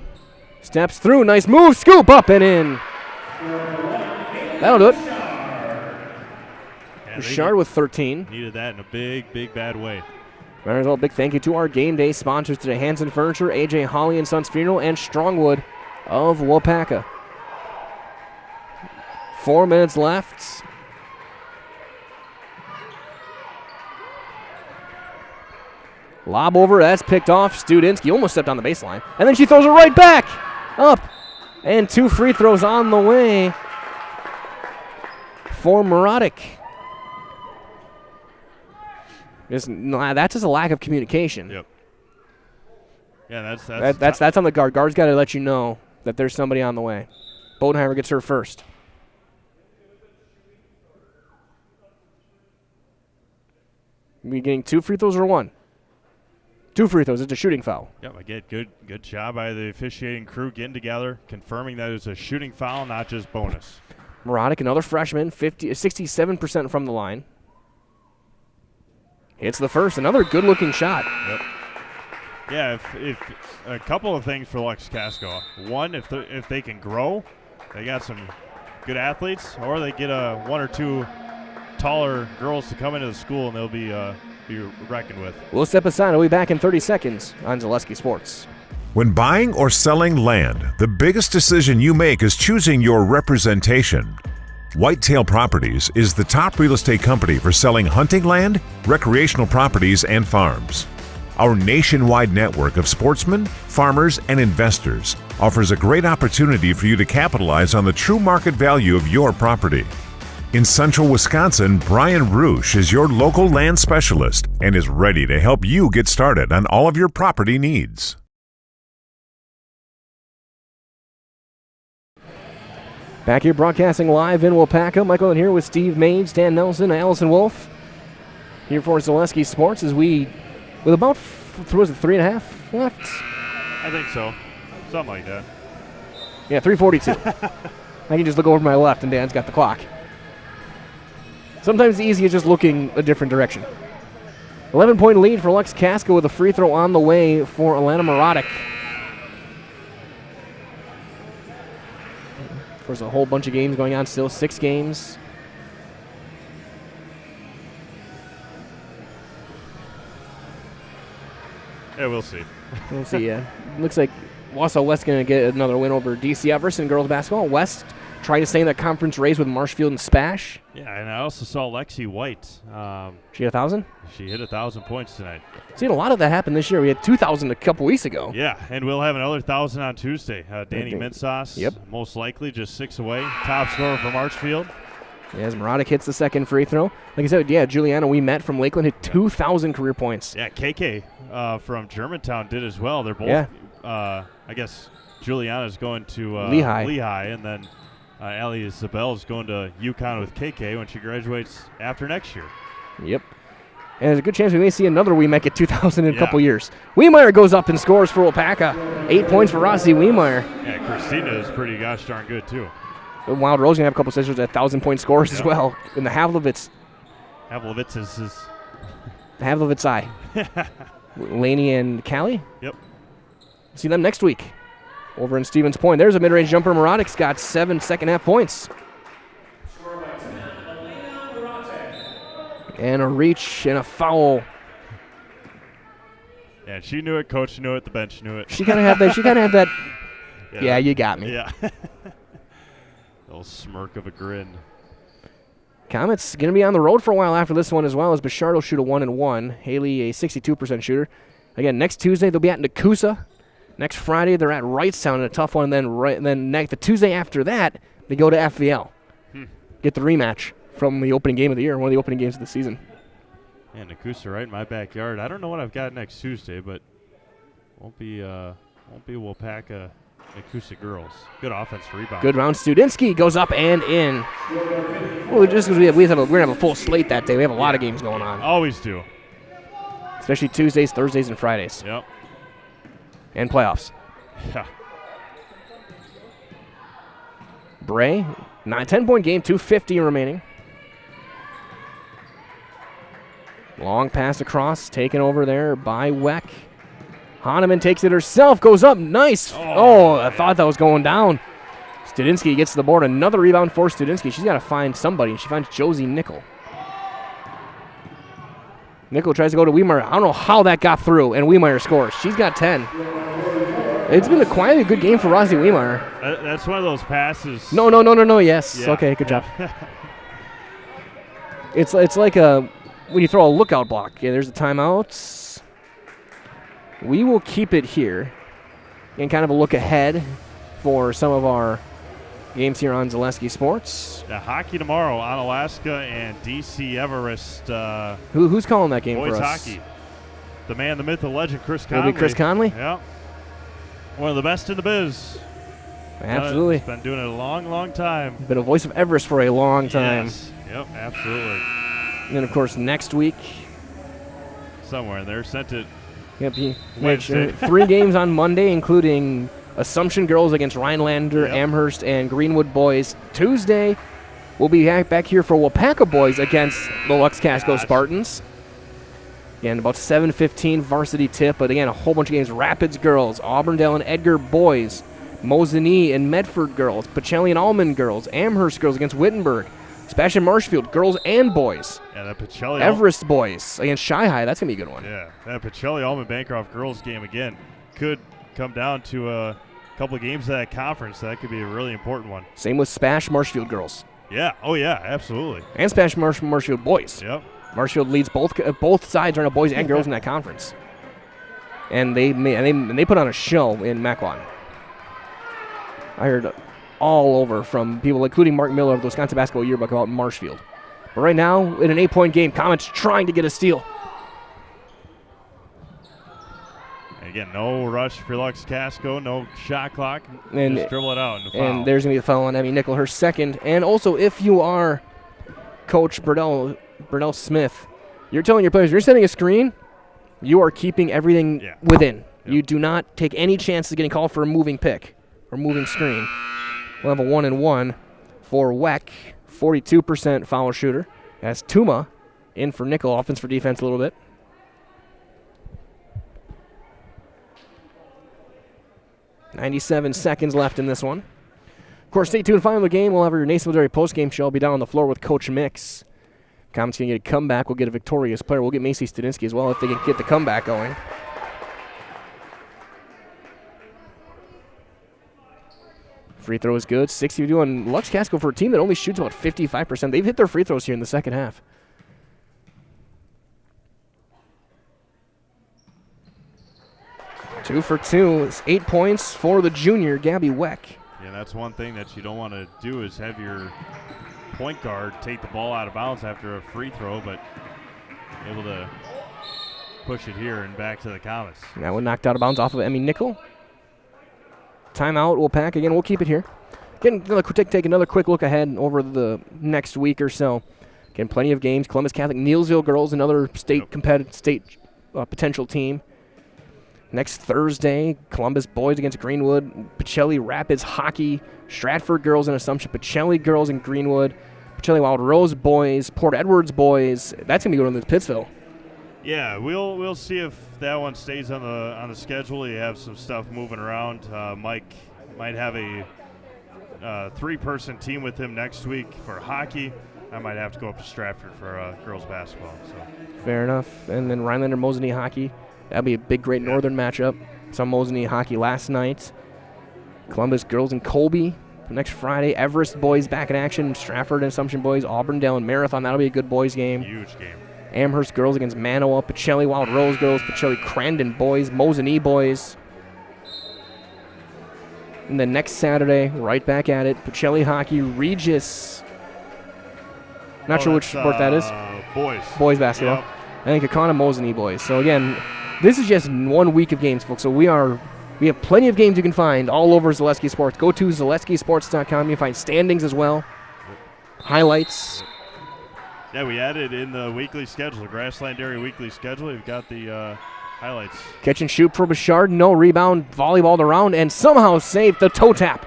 S1: steps through. Nice move. Scoop up and in. That'll do it.
S2: Yeah,
S1: Bouchard with 13.
S2: Needed that in a big, bad way.
S1: Might as well big thank you to our game day sponsors today. Hanson Furniture, AJ Holly and Sons Funeral, and Strongwood of Waupaca. 4 minutes left. Lob over, that's picked off. Studinsky almost stepped on the baseline. And then she throws it right back. Up. And 2 free throws on the way for Morotic. That's just a lack of communication.
S2: Yep. Yeah,
S1: that's on the guard. Guard's got to let you know that there's somebody on the way. Bodenheimer gets her first. We getting 2 free throws or 1? 2 free throws. It's a shooting foul.
S2: Yep, again, good job by the officiating crew getting together, confirming that it's a shooting foul, not just bonus.
S1: Morotic, another freshman, 67% from the line. Hits the first. Another good-looking shot.
S2: Yep. Yeah, if a couple of things for Lux-Casco. One, if they can grow, they got some good athletes, or they get 1 or 2 taller girls to come into the school, and they'll be reckoned with.
S1: We'll step aside. We'll be back in 30 seconds on Zaleski Sports.
S13: When buying or selling land, the biggest decision you make is choosing your representation. Whitetail Properties is the top real estate company for selling hunting land, recreational properties, and farms. Our nationwide network of sportsmen, farmers, and investors offers a great opportunity for you to capitalize on the true market value of your property. In central Wisconsin, Brian Roosh is your local land specialist and is ready to help you get started on all of your property needs.
S1: Back here broadcasting live in Waupaca. Michael in here with Steve Maves, Dan Nelson, Allison Wolf. Here for Zaleski Sports as with about, 3.5 left?
S2: I think so. Something like that.
S1: Yeah, 3:42. I can just look over to my left and Dan's got the clock. Sometimes it's easy just looking a different direction. 11-point lead for Lux-Casco with a free throw on the way for Alana Morotic. There's a whole bunch of games going on still, 6 games.
S2: Yeah, we'll see.
S1: We'll see, yeah. Looks like Wausau West going to get another win over DC Everest in girls basketball. West trying to stay in that conference race with Marshfield and Spash.
S2: Yeah, and I also saw Lexi White.
S1: She hit 1,000?
S2: She hit 1,000 points tonight.
S1: Seen a lot of that happen this year. We had 2,000 a couple weeks ago.
S2: Yeah, and we'll have another 1,000 on Tuesday. Danny Minsos,
S1: Yep.
S2: most likely just 6 away. Top scorer for Marshfield.
S1: Yeah, as Muradic hits the second free throw. Like I said, yeah, Juliana, we met from Lakeland, hit 2,000 career points.
S2: Yeah, KK from Germantown did as well. They're both, I guess, Juliana's going to Lehigh, and then Allie Isabel is going to UConn with KK when she graduates after next year.
S1: Yep. And there's a good chance we may see another WEMEC at 2,000 in a couple years. Wiemeyer goes up and scores for Waupaca. 8 points for Rossi Wiemeyer.
S2: Yeah, Christina is pretty gosh darn good, too.
S1: Wild Rose going to have a couple sisters at 1,000-point scores as well. And the Havlovitz
S2: is
S1: Havlovitz I. Laney and Callie?
S2: Yep.
S1: See them next week over in Stevens Point. There's a mid-range jumper. Muradic's got 7 second-half points. And a reach and a foul.
S2: Yeah, she knew it. Coach knew it. The bench knew it.
S1: She kind of had that. She kind of had that. Yeah, you got me.
S2: Yeah. Little smirk of a grin.
S1: Comets going to be on the road for a while after this one as well, as Bouchard will shoot a 1-1. Haley a 62% shooter. Again, next Tuesday they'll be at Nakusa. Next Friday they're at Wrightstown in a tough one. And then the Tuesday after that they go to FVL. Get the rematch from the opening game of the year, one of the opening games of the season.
S2: Yeah, Nakusa right in my backyard. I don't know what I've got next Tuesday, but won't be Waupaca Nakusa girls. Good offense rebound.
S1: Good round. Studinsky goes up and in. Well, just because we're going to have a full slate that day. We have a lot of games going on.
S2: Always do.
S1: Especially Tuesdays, Thursdays, and Fridays.
S2: Yep.
S1: And playoffs.
S2: Yeah.
S1: Bray, 10-point game, 2:50 remaining. Long pass across, taken over there by Weck. Hahnemann takes it herself, goes up, nice. Oh, I thought that was going down. Studinsky gets the board, another rebound for Studinsky. She's got to find somebody, and she finds Josie Nickel. Nickel tries to go to Wiemeyer. I don't know how that got through, and Wiemeyer scores. She's got 10. It's been a quietly good game for Rosie Wiemeyer.
S2: That's one of those passes.
S1: No, yes. Yeah. Okay, good job. It's like when you throw a lookout block. Yeah, there's the timeouts. We will keep it here and kind of a look ahead for some of our games here on Zaleski Sports.
S2: The hockey tomorrow on Alaska and DC Everest.
S1: Who's calling that game
S2: boys
S1: for us?
S2: Hockey. The man, the myth, the legend, Chris Conley.
S1: It'll be Chris Conley?
S2: Yeah. One of the best in the biz.
S1: Absolutely.
S2: He's been doing it a long, long time.
S1: Been a voice of Everest for a long time.
S2: Yes. Yep, absolutely.
S1: And then, of course, next week.
S2: Somewhere in there. Sent it.
S1: Yep,
S2: Wednesday.
S1: 3 games on Monday, including Assumption girls against Rhinelander, Amherst, and Greenwood boys. Tuesday, we'll be back here for Waupaca boys against the Luxemburg-Casco Spartans. Again, about 7:15 varsity tip, but again, a whole bunch of games. Rapids girls, Auburndale and Edgar boys, Mosinee and Medford girls, Pacelli and Almond girls, Amherst girls against Wittenberg, Spash and Marshfield girls and boys.
S2: Yeah, that Pacelli.
S1: Everest boys against Shy High. That's going to be a good one.
S2: Yeah, that Pacelli Almond Bancroft girls game again could come down to a couple of games of that conference. That could be a really important one.
S1: Same with Spash Marshfield girls.
S2: Yeah. Oh, yeah, absolutely.
S1: And Spash Marshfield boys.
S2: Yep.
S1: Marshfield leads both sides are boys and girls in that conference. And they put on a show in Mequon. I heard all over from people, including Mark Miller of the Wisconsin Basketball Yearbook, about Marshfield. But right now, in an 8-point game, Comets trying to get a steal.
S2: Again, no rush for Luxemburg-Casco, no shot clock.
S1: And
S2: just dribble it out and foul.
S1: And there's going to be a foul on Emmy Nickel, her second. And also, if you are Coach Burdell Smith, you're telling your players, you're setting a screen, you are keeping everything within. Yep. You do not take any chances of getting called for a moving pick or moving screen. We'll have a 1-and-1 for Weck, 42% foul shooter. As Tuma in for Nickel, offense for defense a little bit. .97 seconds left in this one. Of course, stay tuned. Final game, we'll have your Nason Dairy post-game show. I'll be down on the floor with Coach Mix. Comets going to get a comeback. We'll get a victorious player. We'll get Macy Studinsky as well if they can get the comeback going. Free throw is good. 62 on Lux-Casco for a team that only shoots about 55%. They've hit their free throws here in the second half. Two for two. It's 8 points for the junior, Gabby Weck.
S2: Yeah, that's one thing that you don't want to do is have your point guard take the ball out of bounds after a free throw, but able to push it here and back to the Comets.
S1: That one knocked out of bounds off of Emmy Nickel. Timeout, Waupaca. Again, we'll keep it here. Again, take another quick look ahead over the next week or so. Again, plenty of games. Columbus Catholic, Neilsville girls, another state potential team. Next Thursday, Columbus boys against Greenwood, Pacelli Rapids hockey, Stratford girls and Assumption, Pacelli girls in Greenwood, Pacelli Wild Rose boys, Port Edwards boys. That's gonna be going to Pittsville.
S2: Yeah, we'll see if that one stays on the schedule. You have some stuff moving around. Mike might have a 3-person team with him next week for hockey. I might have to go up to Stratford for girls basketball. So
S1: fair enough. And then Rhinelander Mosinee hockey. That'll be a big, great northern matchup. Saw Mosinee hockey last night. Columbus girls in Colby next Friday. Everest boys back in action. Stratford and Assumption boys. Auburndale and Marathon. That'll be a good boys game.
S2: Huge game.
S1: Amherst girls against Manawa. Pacelli Wild Rose girls. Pacelli Crandon boys. Mosinee boys. And then next Saturday, right back at it. Pacelli hockey. Regis. Not sure which sport that is.
S2: Boys.
S1: Boys basketball.
S2: Yep.
S1: I think Akana Mosinee boys. So again, this is just 1 week of games, folks. So we have plenty of games you can find all over Zaleski Sports. Go to ZaleskiSports.com. You can find standings as well, highlights.
S2: Yeah, we added in the weekly schedule, the Grassland Dairy weekly schedule. We've got the highlights.
S1: Catch and shoot for Bouchard. No rebound. Volleyballed around and somehow saved the toe tap.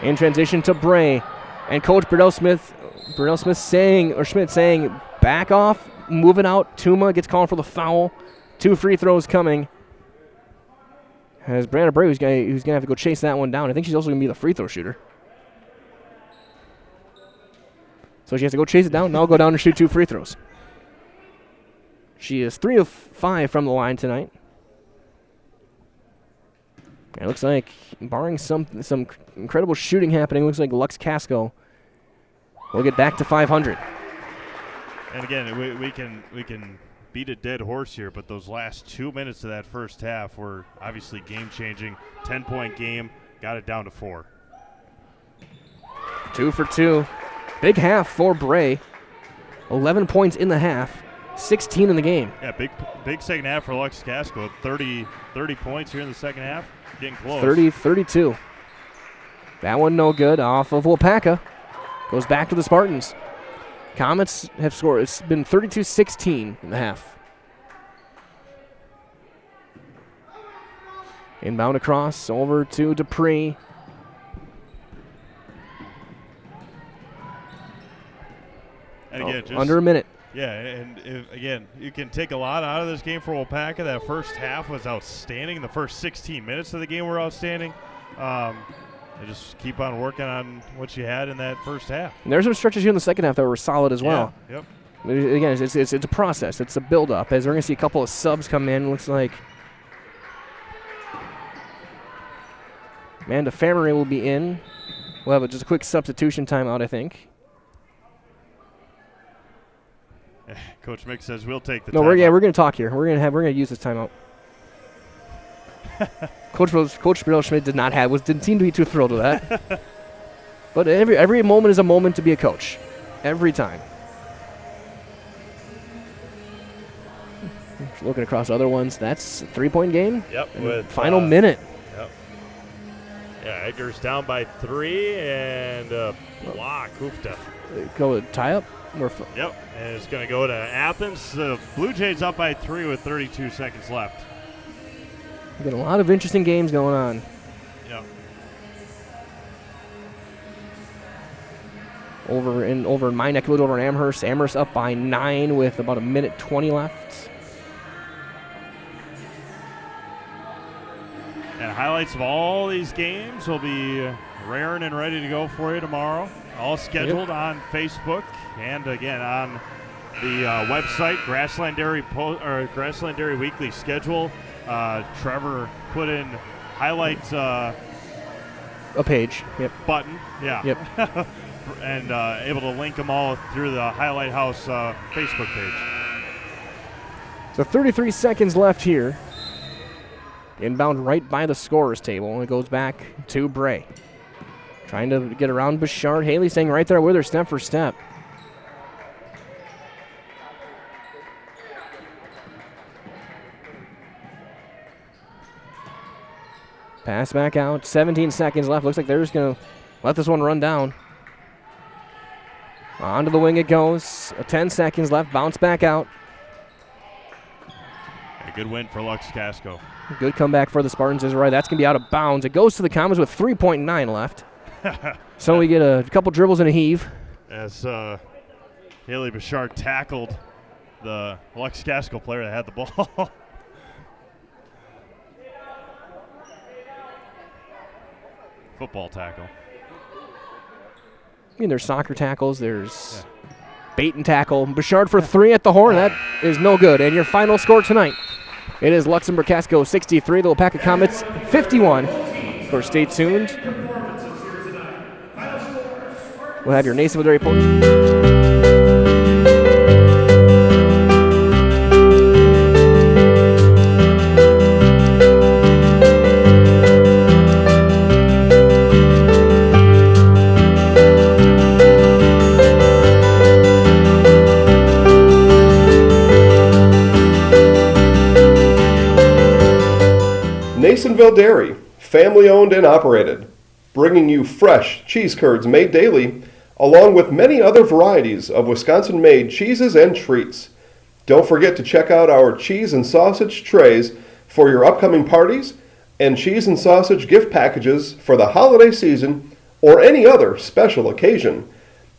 S1: In transition to Bray. And Coach Burdell Smith saying, back off, move it out. Tuma gets called for the foul. 2 free throws coming. As Brianna Bray, who's going to have to go chase that one down. I think she's also going to be the free throw shooter. So she has to go chase it down. Now go down and shoot 2 free throws. She is 3 of 5 from the line tonight. It looks like, barring some incredible shooting happening, looks like Lux-Casco will get back to 500.
S2: And again, we can beat a dead horse here, but those last 2 minutes of that first half were obviously game-changing. 10-point game, got it down to 4.
S1: 2 for 2. Big half for Bray. 11 points in the half, 16 in the game.
S2: Yeah, big second half for Lux-Casco. 30 points here in the second half, getting close.
S1: 30-32. That one no good off of Waupaca. Goes back to the Spartans. Comets have scored. It's been 32-16 in the half. Inbound across over to Dupree.
S2: And again, just
S1: under a minute.
S2: Yeah, and again, you can take a lot out of this game for Waupaca. That first half was outstanding. The first 16 minutes of the game were outstanding. They just keep on working on what you had in that first half.
S1: And there's some stretches here in the second half that were solid as well.
S2: Yep.
S1: Again, it's a process. It's a build-up. As we're going to see a couple of subs come in, looks like Amanda Famery will be in. We'll have just a quick substitution timeout, I think.
S2: Coach Mick says we'll take the.
S1: No, we're going to talk here. We're going to use this timeout. Coach Bill Schmidt didn't seem to be too thrilled with that. But every moment is a moment to be a coach. Every time. Looking across other ones, that's a 3-point game.
S2: Yep.
S1: With final minute.
S2: Yep. Yeah, Edgar's down by 3 and block. Hoofta.
S1: Go with tie up.
S2: Yep. And it's going to go to Athens. The Blue Jays up by 3 with 32 seconds left.
S1: We've got a lot of interesting games going on.
S2: Yep.
S1: Over in my neck of the woods, over in Amherst. Amherst up by 9 with about 1:20 left.
S2: And highlights of all these games will be raring and ready to go for you tomorrow. All scheduled on Facebook and again on the website, Grassland Dairy Weekly Schedule. Trevor put in highlights
S1: a page. Yep.
S2: button. Yeah.
S1: Yep.
S2: And able to link them all through the Highlight House Facebook page.
S1: So 33 seconds left here. Inbound right by the scorer's table, and it goes back to Bray. Trying to get around Bouchard. Haley staying right there with her step for step. Pass back out. 17 seconds left. Looks like they're just going to let this one run down. Onto the wing it goes. 10 seconds left. Bounce back out.
S2: A good win for Lux-Casco.
S1: Good comeback for the Spartans is right. That's going to be out of bounds. It goes to the Commons with 3.9 left. So we get a couple dribbles and a heave.
S2: As Haley Bouchard tackled the Lux-Casco player that had the ball. Football tackle.
S1: I mean, there's soccer tackles. There's bait and tackle. Bouchard for 3 at the horn. That is no good. And your final score tonight, it is Luxemburg-Casco 63, the Waupaca Comets 51. Of course, stay tuned. We'll have your Nasonville Dairy report.
S14: Nasonville Dairy, family owned and operated, bringing you fresh cheese curds made daily, along with many other varieties of Wisconsin-made cheeses and treats. Don't forget to check out our cheese and sausage trays for your upcoming parties and cheese and sausage gift packages for the holiday season or any other special occasion.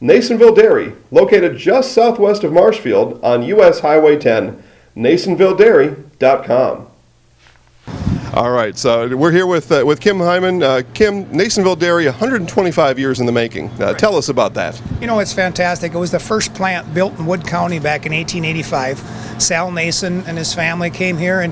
S14: Nasonville Dairy, located just southwest of Marshfield on U.S. Highway 10, NasonvilleDairy.com.
S15: All right, so we're here with Kim Hyman. Kim, Nasonville Dairy, 125 years in the making. Tell us about that.
S16: You know, it's fantastic. It was the first plant built in Wood County back in 1885. Sal Nason and his family came here, and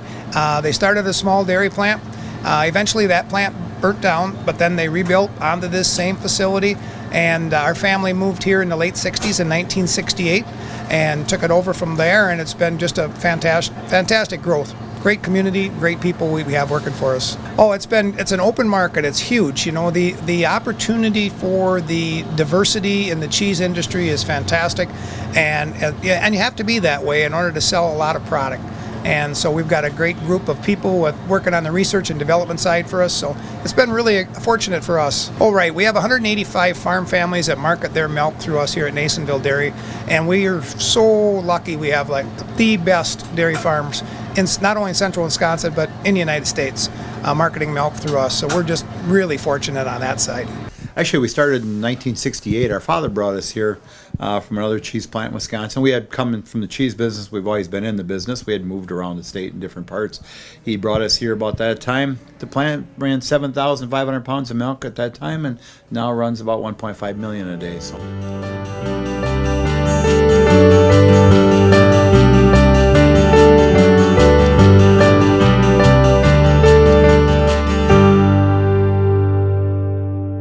S16: they started a small dairy plant. Eventually that plant burnt down, but then they rebuilt onto this same facility, and our family moved here in the late 60s in 1968 and took it over from there, and it's been just a fantastic growth. Great community, great people we have working for us. Oh, it's an open market. It's huge. You know, the opportunity for the diversity in the cheese industry is fantastic, and you have to be that way in order to sell a lot of product. And so we've got a great group of people working on the research and development side for us. So it's been really fortunate for us. Oh, right. We have 185 farm families that market their milk through us here at Nasonville Dairy. And we are so lucky we have like the best dairy farms in not only in central Wisconsin, but in the United States, marketing milk through us. So we're just really fortunate on that side.
S17: Actually, we started in 1968. Our father brought us here from another cheese plant in Wisconsin. We had come from the cheese business. We've always been in the business. We had moved around the state in different parts. He brought us here about that time. The plant ran 7,500 pounds of milk at that time, and now runs about 1.5 million a day. So.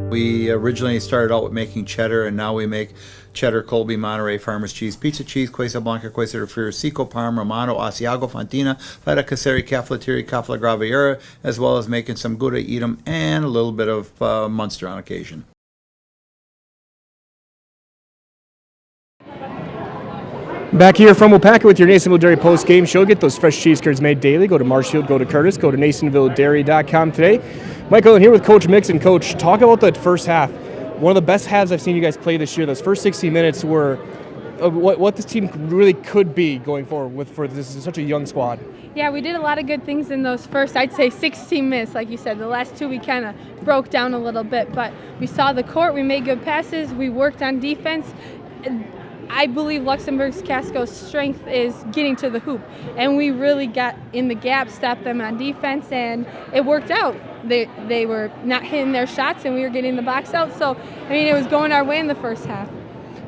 S17: We originally started out with making cheddar, and now we make cheddar, Colby, Monterey, Farmers cheese, pizza cheese, Quesa Blanca, Quesa de Friar, Seco, Parma, Romano, Asiago, Fontina, Feta Caseri, Caflateri, Cafla Graviera, as well as making some Gouda Edam and a little bit of Munster on occasion.
S1: Back here from Waupaca with your Nasonville Dairy post-game show. Get those fresh cheese curds made daily. Go to Marshfield, go to Curtis, go to NasonvilleDairy.com today. Michael, I'm here with Coach Mixon. Coach, talk about that first half. One of the best halves I've seen you guys play this year. Those first 60 minutes were what this team really could be going forward for this is such a young squad.
S18: Yeah, we did a lot of good things in those first, I'd say 16 minutes. Like you said, the last two we kind of broke down a little bit, but we saw the court, we made good passes, we worked on defense. I believe Luxemburg-Casco's strength is getting to the hoop, and we really got in the gap, stopped them on defense, and it worked out. They were not hitting their shots, and we were getting the box out. So, I mean, it was going our way in the first half.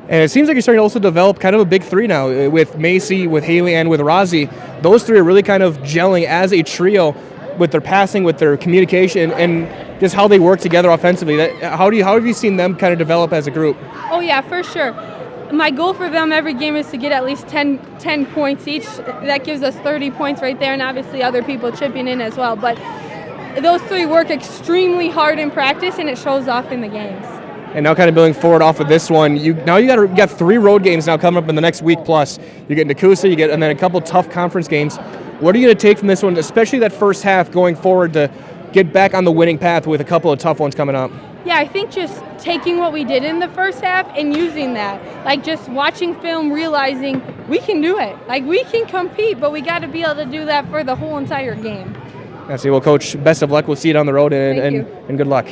S1: And it seems like you're starting to also develop kind of a big three now with Macy, with Haley, and with Rozzy. Those three are really kind of gelling as a trio with their passing, with their communication, and just how they work together offensively. How have you seen them kind of develop as a group?
S18: Oh yeah, for sure. My goal for them every game is to get at least 10 points each. That gives us 30 points right there, and obviously other people chipping in as well. But those three work extremely hard in practice, and it shows off in the games.
S1: And now kind of building forward off of this one, you got 3 road games now coming up in the next week plus. You get Nakusa, and then a couple tough conference games. What are you going to take from this one, especially that first half going forward to get back on the winning path with a couple of tough ones coming up?
S18: Yeah, I think just taking what we did in the first half and using that. Like just watching film, realizing we can do it. Like we can compete, but we got to be able to do that for the whole entire game.
S1: That's it. Well, Coach, best of luck. We'll see you down the road, and good luck.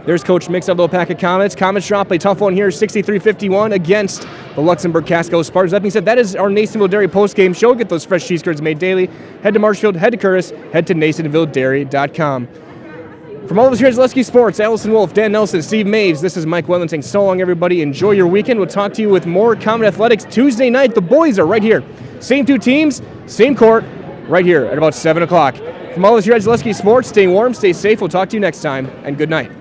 S1: There's Coach Mix of the Waupaca Comets. Comets drop a tough one here, 63-51 against the Luxemburg-Casco Spartans. That being said, that is our Nasonville Dairy post-game show. Get those fresh cheese curds made daily. Head to Marshfield, head to Curtis, head to NasonvilleDairy.com. From all of us here at Zaleski Sports, Allison Wolf, Dan Nelson, Steve Maves, this is Mike Wendland saying so long, everybody. Enjoy your weekend. We'll talk to you with more Comet Athletics Tuesday night. The boys are right here. Same 2 teams, same court, right here at about 7 o'clock. From all of us here at Zaleski Sports, stay warm, stay safe. We'll talk to you next time, and good night.